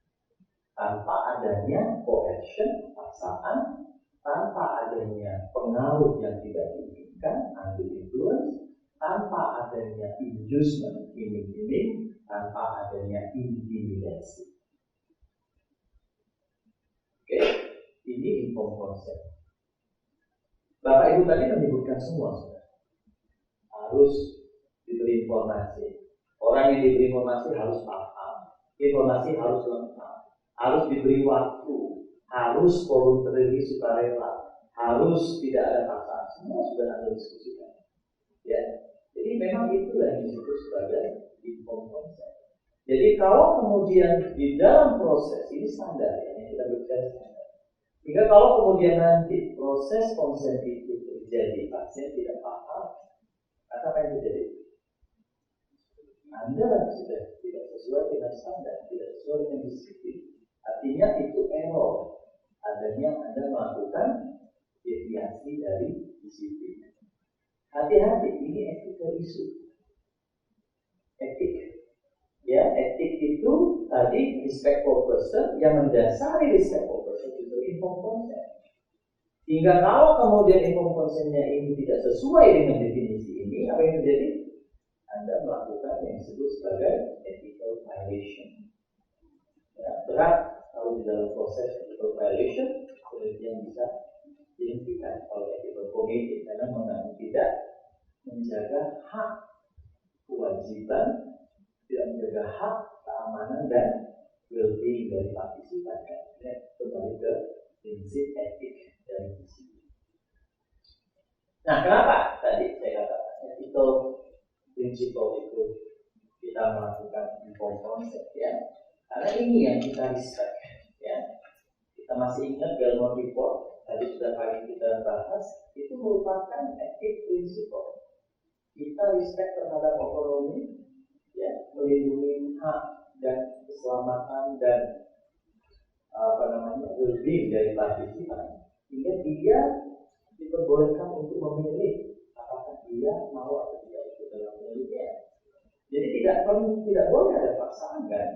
tanpa adanya coercion, paksaan, tanpa adanya pengaruh yang tidak diinginkan, undue influence, tanpa adanya inducement, iming-iming, tanpa adanya intimidasi. Oke, ini informed consent. Bapak Ibu tadi menyebutkan semua sudah. Harus diberi informasi. Orang yang diberi informasi harus paham. Informasi harus lengkap. Harus diberi waktu. Harus voluntarily sukarela. Harus tidak ada paksaan. Semua sudah ada diskusikan. Ya. Jadi memang itu yang disebut sebagai informed consent. Jadi kalau kemudian di dalam proses ini standar yang kita bicara standar. Jika kalau kemudian nanti proses konsen itu terjadi, pasien tidak paham, apa yang terjadi? Anda sudah tidak sesuai dengan standar, tidak sesuai dengan disiplin. Artinya itu error. Adanya Anda melakukan deviasi dari disiplin. Hati-hati, ini ethical issue. Etik. Ya, etik itu tadi respect for person, yang mendasari respect for person itu informed consent. Hingga kalau kemudian informed consentnya ini tidak sesuai dengan definisi ini, apa yang terjadi? Anda melakukan yang disebut sebagai ethical violation. Ya, berat kalau di dalam proses ethical violation, kemudian bisa dihentikan oleh ethical committee karena menganggap tidak menjaga hak kewajiban, tidak menjaga hak keamanan dan well-being dari partisipan. Ya, kembali ke prinsip etik dan disiplin. Nah, kenapa tadi saya katakan ethical principle itu kita melakukan informed consent, ya? Karena ini yang kita respect, ya. Kita masih ingat Belmont Report tadi sudah kali kita bahas, itu merupakan etik principle. Kita respect terhadap otonomi, ya, melindungi hak dan keselamatan dan well-being dari partisipan, hingga dia diperbolehkan untuk memilih apakah dia mau atau tidak ikut dalam penelitian. Jadi tidak boleh ada paksaan, kan?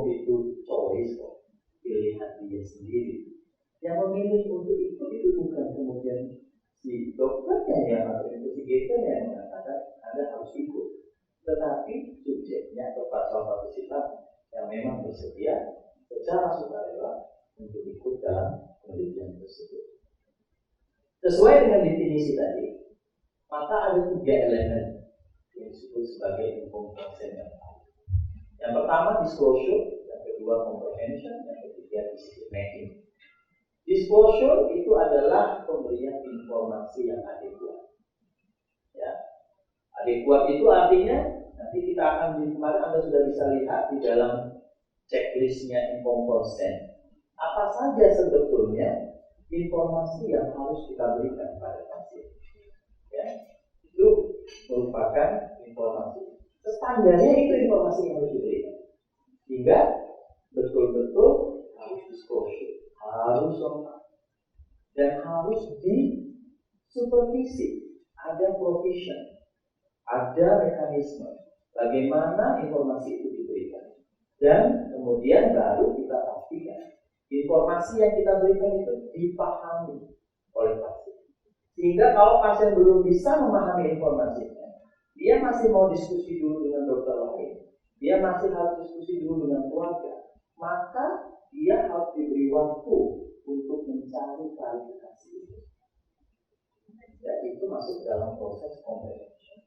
Itu choice kok, pilihan dia sendiri. Yang memilih untuk ikut itu bukan kemudian si dokternya yang atau investigatornya yang mengatakan Anda harus ikut, tetapi subjeknya atau partisipan yang memang bersedia secara sukarela untuk ikut dalam penelitian tersebut. Sesuai dengan definisi tadi, maka ada 3 elemen yang disebut sebagai informed consent yang lain. Yang pertama disclosure, yang kedua comprehension, yang ketiga decision making. Disclosure itu adalah pemberian informasi yang adekuat. Ya, adekuat itu artinya nanti kita akan kemarin Anda sudah bisa lihat di dalam checklistnya informed consent. Apa saja sebetulnya informasi yang harus kita berikan pada pasien? Ya, itu merupakan informasi. Standarnya itu informasi yang harus diberikan. Sehingga betul-betul harus disclosure, harus lengkap, dan harus disupervisi. Ada provision, ada mekanisme bagaimana informasi itu diberikan, dan kemudian baru kita pastikan informasi yang kita berikan itu dipahami oleh pasien. Sehingga kalau pasien belum bisa memahami informasinya, dia masih mau diskusi dulu dengan dokter lain, dia masih harus diskusi dulu dengan keluarga, maka dia harus diberi waktu untuk mencari klarifikasi itu. Dan itu masuk dalam proses comprehension.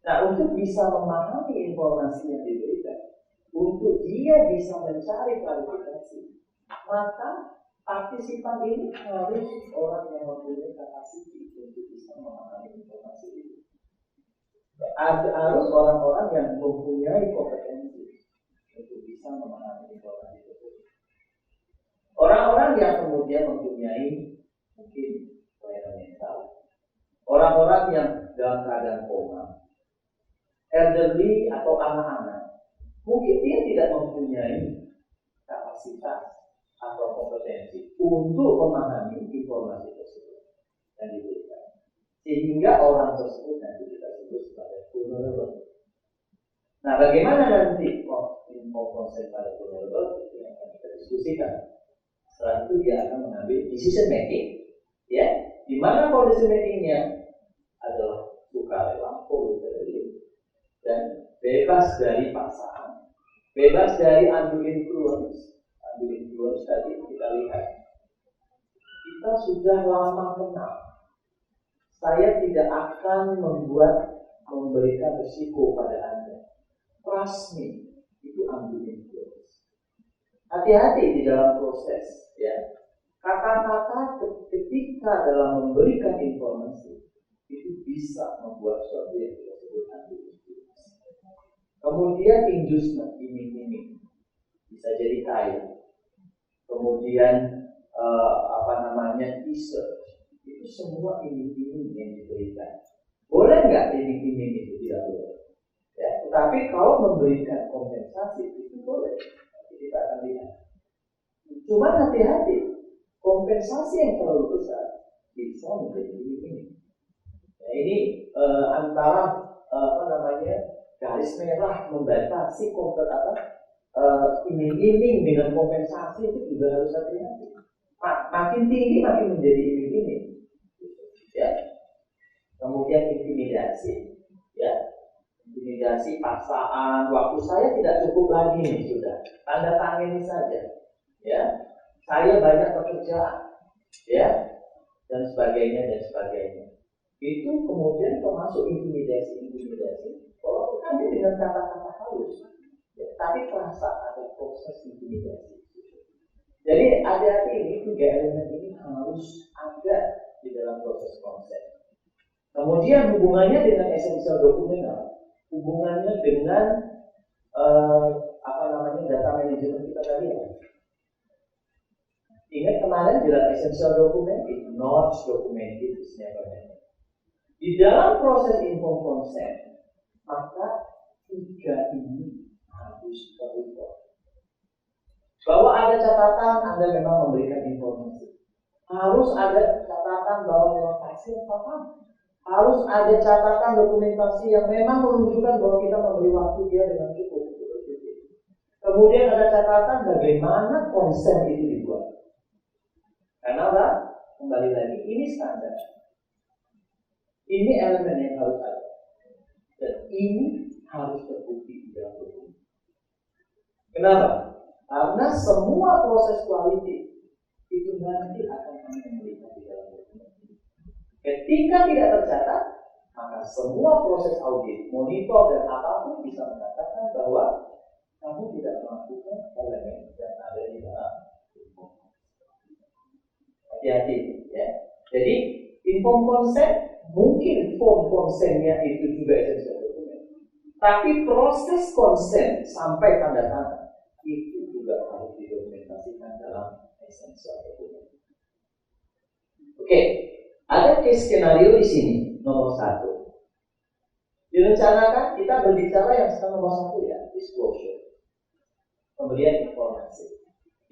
Nah, untuk bisa memahami informasi yang diberikan, untuk dia bisa mencari klarifikasi, maka partisipan ini harus orang yang mempunyai kapasiti untuk bisa memahami informasi itu. Harus orang-orang yang mempunyai kompetensi untuk bisa memahami informasi itu. Orang-orang yang kemudian mempunyai mungkin kelainan mental, orang-orang yang dalam keadaan koma, elderly atau anak-anak, mungkin dia tidak mempunyai kapasitas atau kompetensi untuk memahami informasi tersebut yang diberikan, sehingga orang tersebut nanti kita sebut sebagai vulnerable. Nah, bagaimana nanti konsep pada vulnerable itu yang akan kita diskusikan. Setelah itu dia akan mengambil decision making, ya, di mana decision makingnya adalah sukarela, voluntary, dan bebas dari paksaan, bebas dari undue influence. Undue influence tadi kita lihat, kita sudah lama kenal. Saya tidak akan memberikan risiko pada Anda. Trust me, itu undue influence. Hati-hati di dalam proses, ya. Kata-kata ketika dalam memberikan informasi itu bisa membuat suatu yang kita sebut undue influence. Kemudian inducement, iming-iming, bisa jadi kaya. Kemudian teaser, itu semua iming-iming yang diberikan. Boleh nggak iming-iming itu? Tidak boleh. Ya, tetapi kalau memberikan kompensasi itu boleh. Nanti kita akan lihat. Cuma hati-hati, kompensasi yang terlalu besar bisa menjadi iming-iming. Nah, ini antara garis merah membatasi iming-iming dengan kompensasi itu juga harus hati-hati. Makin tinggi makin menjadi iming-iming. Ya. Kemudian intimidasi, ya. Intimidasi, paksaan, waktu saya tidak cukup lagi nih, sudah. Tanda tangan ini saja. Ya. Saya banyak pekerjaan, ya. Dan sebagainya. Itu kemudian termasuk intimidasi. Walaupun hanya dengan kata-kata halus, ya, tapi terasa ada proses intimidasi. Jadi hati-hati, ini 3 elemen ini harus ada di dalam proses konsep. Kemudian hubungannya dengan esensial dokumen, hubungannya dengan data manajemen kita tadi, ya. Ingat kemarin di dalam essential document, if not documented, is never happened. Di dalam proses informed consent, maka 3 ini harus terukur. Bahwa ada catatan Anda memang memberikan informasi. Harus ada catatan bahwa memang pasien paham. Harus ada catatan dokumentasi yang memang menunjukkan bahwa kita memberi waktu dia dengan cukup. Kemudian ada catatan bagaimana konsen itu dibuat. Karena apa? Kembali lagi, ini standar. Ini elemen yang harus ada. Dan ini harus terbukti di dalam dokumen. Kenapa? Karena semua proses quality itu nanti akan kami memberikan di dalam dokumen. Ketika tidak tercatat, maka semua proses audit, monitor dan apapun bisa mengatakan bahwa kamu tidak melakukan elemen yang ada di dalam dokumen. hati-hati ya. Jadi informed consent mungkin form konsennya itu juga esensial dokumen, tapi proses konsen sampai tanda tangan itu juga harus didokumentasikan dalam esensial dokumen. Oke, ada case skenario di sini nomor 1. Direncanakan kita berbicara yang nomor 1 ya, disclosure, pemberian informasi.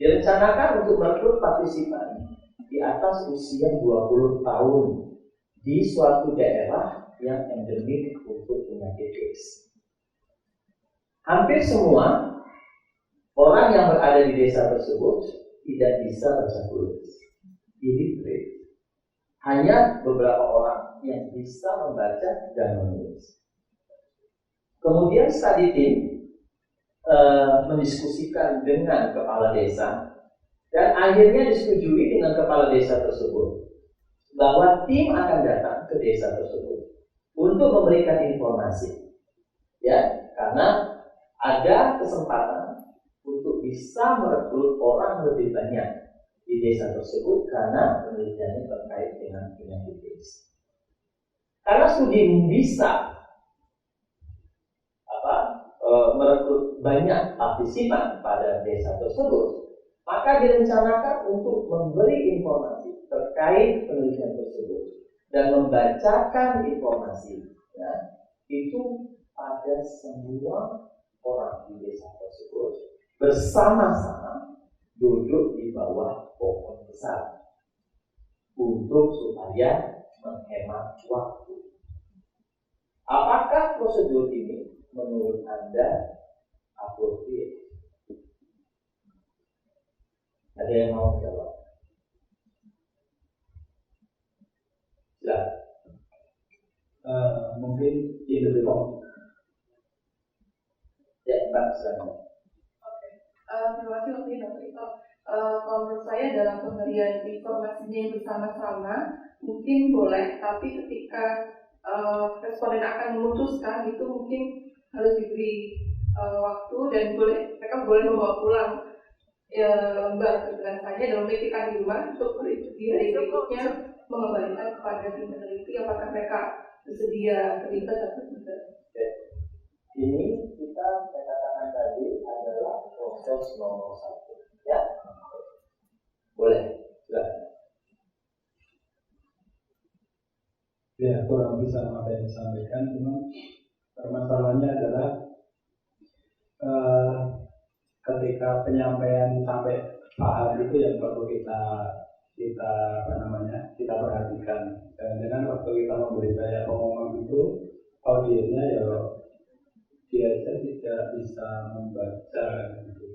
Direncanakan untuk merekrut partisipan di atas usia 20 tahun di suatu daerah yang endemik untuk penyakit AIDS. Hampir semua orang yang berada di desa tersebut tidak bisa baca tulis, illiterate. Hanya beberapa orang yang bisa membaca dan menulis. Kemudian study team mendiskusikan dengan kepala desa dan akhirnya disetujui dengan kepala desa tersebut bahwa tim akan datang ke desa tersebut untuk memberikan informasi, ya, karena ada kesempatan untuk bisa merekrut orang lebih banyak di desa tersebut karena penelitiannya terkait dengan penyakit AIDS. Karena studi bisa merekrut banyak partisipan pada desa tersebut, maka direncanakan untuk memberi informasi terkait penelitian tersebut dan membacakan informasi itu pada semua orang di desa tersebut bersama-sama duduk di bawah pohon besar untuk supaya menghemat waktu. Apakah prosedur ini menurut Anda appropriate? Ada yang mau jawab? Silakan. Mungkin individu. Ya, Mbak, silakan. Terima kasih untuk itu. Kalau menurut saya dalam pemberian informasinya yang bersama-sama mungkin boleh, tapi ketika responden akan memutuskan itu mungkin harus diberi waktu dan mereka boleh membawa pulang lembar penjelasannya dan memikirkan di rumah untuk di hari berikutnya mengembalikan kepada tim peneliti apakah mereka bersedia terlibat atau tidak. Ini kita katakan tadi adalah proses nomor 1, ya. Boleh, silakan. Ya, kurang bisa apa yang disampaikan, cuma permasalahannya adalah ketika penyampaian sampai paham itu yang perlu kita perhatikan. Dan dengan waktu kita memberi banyak pengumuman itu, audiensnya ya biasa tidak bisa membaca gitu.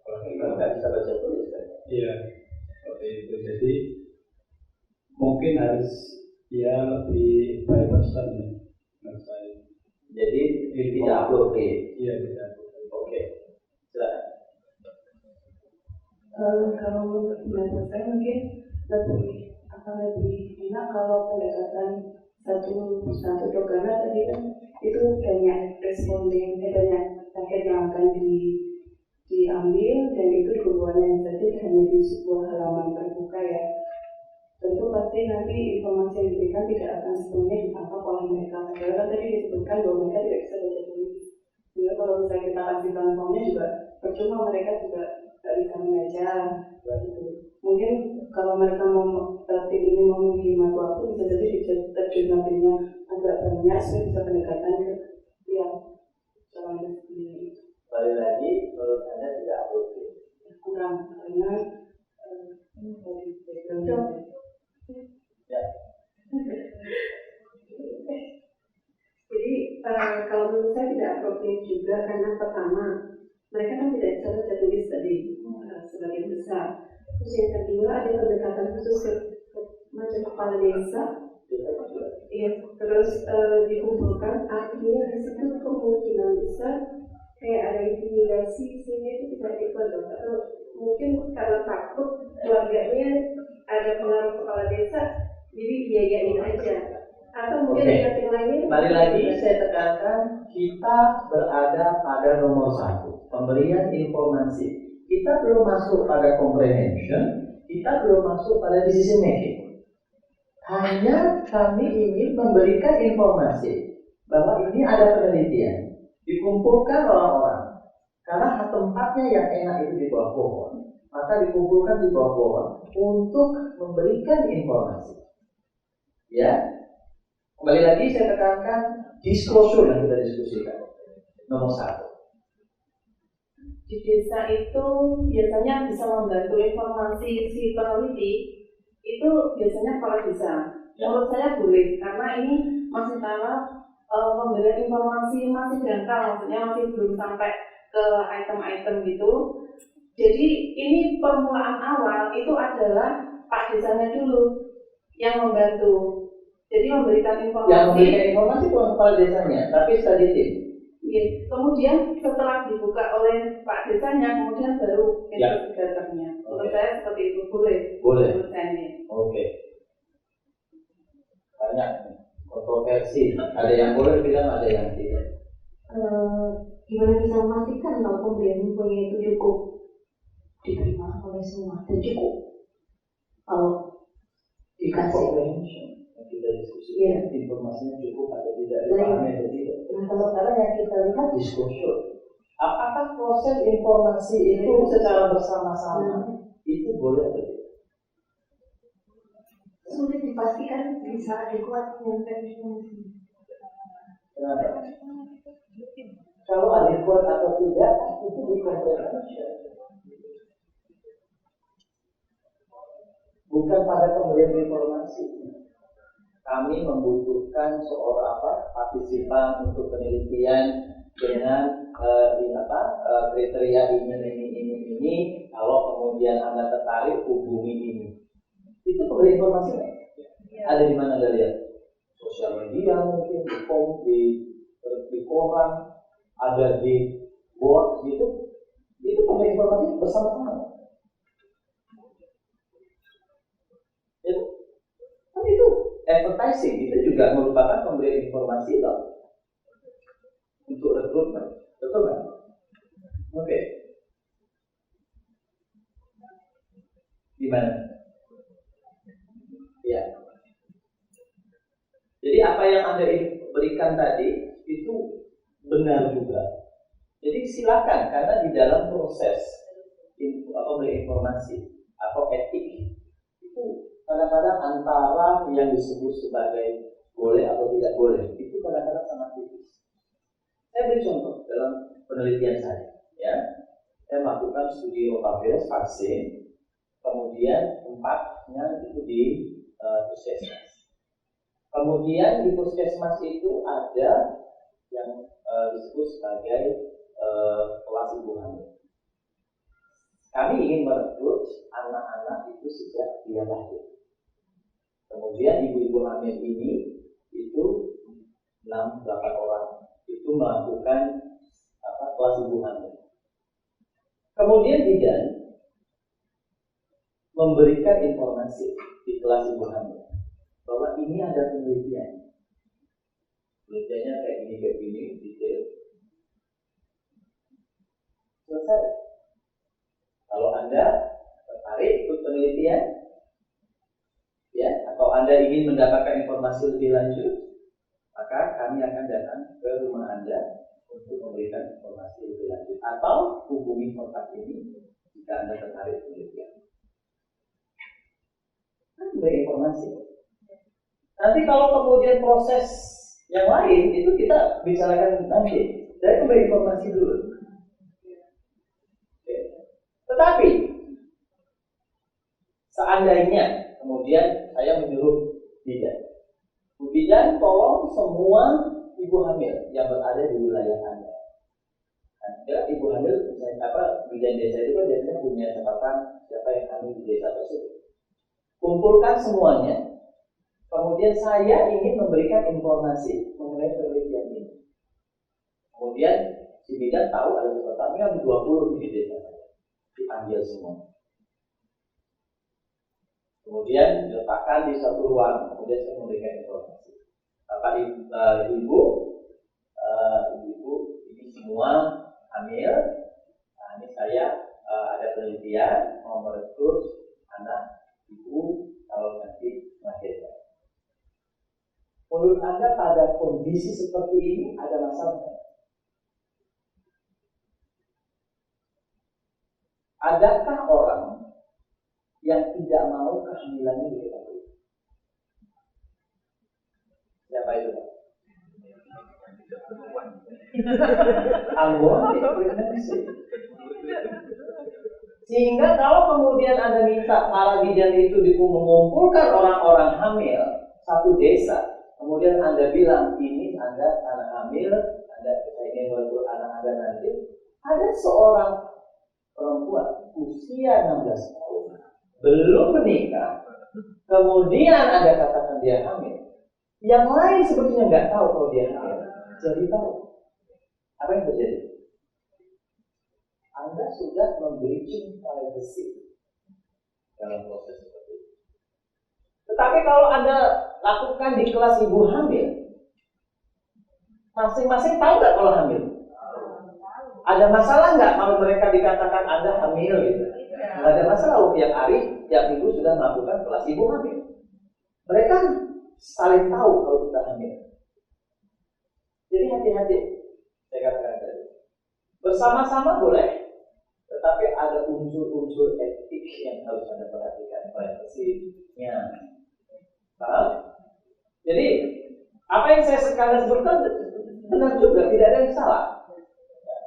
Kalau kita nggak bisa baca tulis kan? Iya, seperti itu. Jadi mungkin harus lebih by person ya, menurut saya. Jadi tidak appropriate. Iya, tidak. Oke, silakan. Kalau menurut saya mungkin akan lebih enak kalau pendekatan satu karena tadi kan itu banyak responden, banyak target yang akan diambil dan itu dikumpulkan saja hanya di sebuah halaman terbuka ya. Tentu pasti nanti informasi yang diberikan tidak akan sepenuhnya ditangkap oleh mereka. Karena tadi disebutkan bahwa mereka tidak bisa baca tulis. Sehingga kalau misalnya kita kasih formnya juga percuma, mereka juga tidak bisa membaca. Gitu. Mungkin kalau mereka tim ini mau menghemat waktu, bisa jadi terjemahannya agak banyak, supaya bisa pendekatan ke yang calon sendiri. Balik lagi, menurut Anda tidak appropriate? Kurang, karena dari background. Ya. Jadi kalau menurut saya tidak appropriate juga karena pertama mereka kan tidak bisa baca tulis tadi sebagian besar. Terus yang kedua ada pendekatan khusus macam kepala desa. Iya, terus dikumpulkan artinya di situ kemungkinan besar kayak ada intimidasi sehingga itu tidak dikodok atau mungkin karena takut keluarganya ada pengaruh kepala desa jadi biayain aja atau mungkin ada yang lainnya. Kembali lagi saya tekankan kita berada pada nomor 1, pemberian informasi. Kita belum masuk pada comprehension, kita belum masuk pada decision making. Hanya kami ingin memberikan informasi bahwa ini ada penelitian, dikumpulkan orang-orang. Karena tempatnya yang enak itu di bawah pohon, maka dikumpulkan di bawah pohon untuk memberikan informasi. Ya, kembali lagi saya tekankan disclosure yang kita diskusikan. Nomor 1. Di desa itu biasanya bisa membantu informasi si peneliti itu biasanya kepala desa. Menurut saya boleh, karena ini masih tahap pemberian informasi masih dangkal, maksudnya masih belum sampai ke item-item gitu. Jadi ini permulaan awal itu adalah Pak Desanya dulu yang membantu. Jadi memberikan informasi. Yang memberikan informasi bukan kepala desanya, tapi study team. Kemudian setelah dibuka oleh Pak Desanya, kemudian baru investigatornya. Menurut saya seperti itu boleh. Boleh. Oke. Banyak kontroversi. Ada yang boleh bilang, ada yang tidak. Gimana bisa memastikan kalau pemberian infonya itu cukup diterima oleh semua dan cukup kalau dikasih kita diskusikan informasinya cukup atau tidak, dipahami atau tidak. Nah, sementara yang kita lihat disclosure, apakah proses informasi itu secara bersama-sama itu boleh atau tidak? Sulit dipastikan bisa adekuat menyampaikan informasi. Kenapa? Kalau adekuat atau tidak itu dikomprehensif. Bukan pada pemberian informasi. Kami membutuhkan seorang partisipan untuk penelitian dengan kriteria ini. Kalau kemudian Anda tertarik, hubungi ini. Itu pemberi informasi nggak? Ada di mana Anda lihat? Sosial media mungkin, di koran, ada di board gitu. Itu pemberi informasi bersama-sama. Itu advertising, itu juga merupakan pemberian informasi loh untuk rekrutmen, betul nggak? Oke. Gimana? Ya. Jadi apa yang Anda berikan tadi itu benar juga. Jadi silakan, karena di dalam proses pemberian informasi atau etik itu kadang-kadang antara yang disebut sebagai boleh atau tidak boleh itu kadang-kadang sangat tipis. Saya beri contoh dalam penelitian saya, ya. Saya melakukan studi rotavirus vaksin, kemudian tempatnya itu di puskesmas. Kemudian di puskesmas itu ada yang disebut sebagai kelas ibu hamil. Kami ingin merekrut anak-anak itu sejak dia lahir. Kemudian ibu-ibu hamil ini itu 6-8 orang itu melakukan kelas ibu hamil. Kemudian bidan memberikan informasi di kelas ibu hamil bahwa ini ada penelitian. Penelitiannya kayak gini detail. Selesai. Kalau Anda tertarik ikut penelitian, ya, atau Anda ingin mendapatkan informasi lebih lanjut, maka kami akan datang ke rumah Anda untuk memberikan informasi lebih lanjut, atau hubungi kontak ini jika Anda tertarik penelitian. Kan memberi informasi. Nanti kalau kemudian proses yang lain itu kita bicarakan nanti. Saya memberi informasi dulu. Tetapi seandainya kemudian saya menyuruh bidan tolong semua ibu hamil yang berada di wilayah Anda. Nah, ibu hamil misalnya bidan desa itu kan biasanya punya catatan siapa yang hamil di desa tersebut. Kumpulkan semuanya. Kemudian saya ingin memberikan informasi mengenai penelitian ini. Kemudian si bidan tahu ada catatan 20 di desa saya. Dipanggil semua. Kemudian diletakkan di satu ruang, kemudian saya memberikan informasi. Bapak ibu ini semua hamil. Nah, ini saya ada penelitian mau merekrut anak Anda pada kondisi seperti ini ada masalah? Adakah orang yang tidak mau kehamilannya diketahui? Siapa itu? Unwanted pregnancy. Sehingga kalau kemudian Anda minta para bidan itu mengumpulkan orang-orang hamil satu desa, kemudian Anda bilang ini Anda anak hamil, Anda ingin berbuat anak Anda nanti, ada seorang perempuan usia 16 tahun belum menikah, kemudian Anda katakan dia hamil, yang lain sebetulnya nggak tahu kalau dia hamil, jadi tahu. Apa yang terjadi? Anda sudah membreaching privacy dalam proses seperti itu. Tetapi kalau Anda lakukan di kelas ibu hamil, masing-masing tahu nggak kalau hamil? Ada masalah nggak kalau mereka dikatakan Anda hamil gitu? Nggak ada masalah. Tiap hari, tiap minggu sudah melakukan kelas ibu hamil. Mereka saling tahu kalau kita hamil. Jadi hati-hati. Saya katakan tadi. Bersama-sama boleh, tetapi ada unsur-unsur etik yang harus Anda perhatikan, privasinya. Paham? Jadi apa yang saya sekarang sebutkan benar juga, tidak ada yang salah.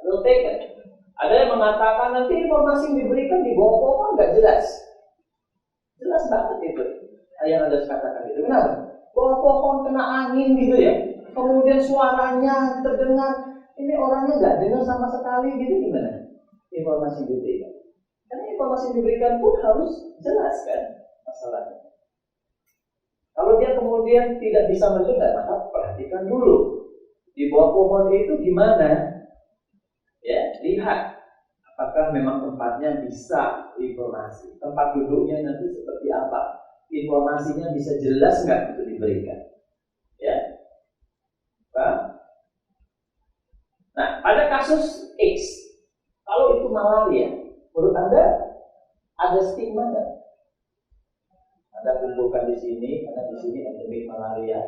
Well taken. Ada yang mengatakan nanti informasi yang diberikan di bawah pohon nggak jelas. Jelas banget itu. Yang Anda katakan itu. Kenapa? Bawah pohon kena angin gitu ya. Kemudian suaranya terdengar. Ini orangnya nggak dengar sama sekali gitu, gimana? Informasi yang diberikan. Karena informasi yang diberikan pun harus jelas kan masalahnya. Kalau dia kemudian tidak bisa mendengar, maka perhatikan dulu di bawah pohon itu gimana. Ya, lihat apakah memang tempatnya bisa informasi, tempat duduknya nanti seperti apa, informasinya bisa jelas nggak itu diberikan, ya, Pak? Nah, pada kasus X, kalau itu malaria, menurut Anda ada stigma nggak? Anda kumpulkan di sini, karena di sini endemik malaria,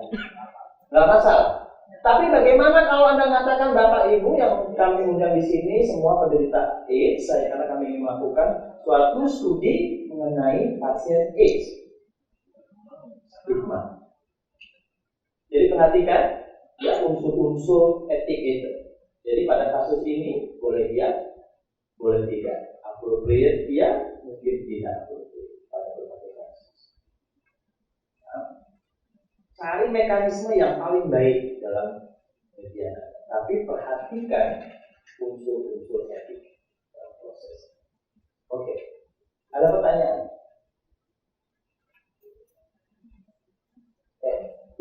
nggak masalah. Tapi bagaimana kalau Anda mengatakan Bapak Ibu yang kami undang di sini semua penderita AIDS, karena kami ingin melakukan suatu studi mengenai pasien AIDS. Stigma. Jadi perhatikan ya unsur-unsur etik itu. Jadi pada kasus ini boleh iya, boleh tidak. Appropriate iya, mungkin tidak appropriate pada berbagai kasus. Nah, cari mekanisme yang paling baik dalam mediana, tapi perhatikan unsur-unsur etik dalam proses. Oke, ada pertanyaan?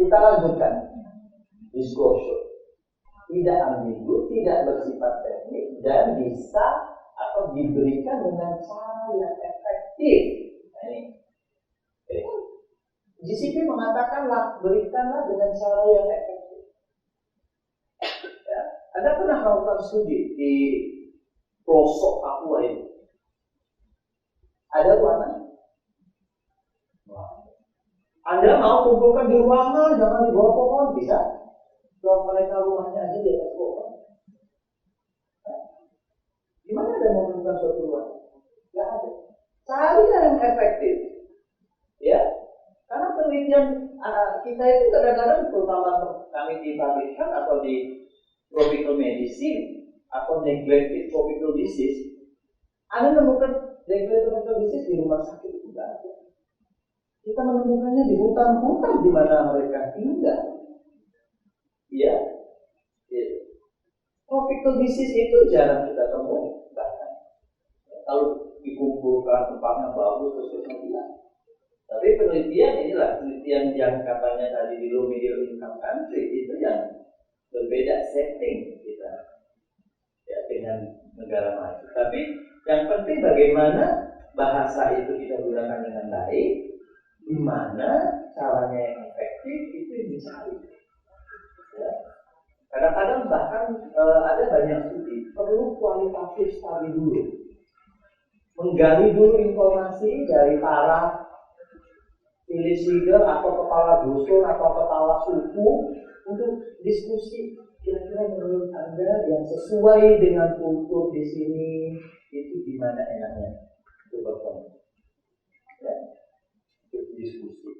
Kita lanjutkan disclosure. Tidak ambigu, tidak bersifat teknik, dan bisa atau diberikan dengan cara yang efektif. Nah, ini. GCP mengatakan berikanlah dengan cara yang efektif. Ya, Anda pernah melakukan studi di pelosok Papua ini? Ada ruangan? Anda mau kumpulkan di ruangan, jangan di bawah pohon, bisa? Kalau mereka rumahnya aja di atas pohon. Gimana ada mau menemukan suatu ruangan? Tidak ada. Cari yang efektif. Ya, karena penelitian kita itu kadang-kadang terutama kami di public health atau di tropical medicine atau neglected tropical disease, Anda menemukan neglected tropical disease di rumah sakit itu tidak ada. Kita menemukannya di hutan-hutan di mana mereka tinggal. Ya, tropical disease itu jarang kita temui, bahkan kalau dikumpulkan tempatnya bagus terus tidak. Tapi penelitian inilah penelitian yang katanya tadi di low middle income country itu yang berbeda setting kita ya dengan negara maju. Tapi yang penting bagaimana bahasa itu kita gunakan dengan baik, di mana caranya yang efektif itu yang dicari. Ya. Kadang-kadang bahkan ada banyak studi perlu kualitatif study dulu, menggali dulu informasi dari para village leader atau kepala dusun atau kepala suku untuk diskusi kira-kira menurut Anda yang sesuai dengan kultur di sini itu gimana enaknya itu bertemu ya, diskusi.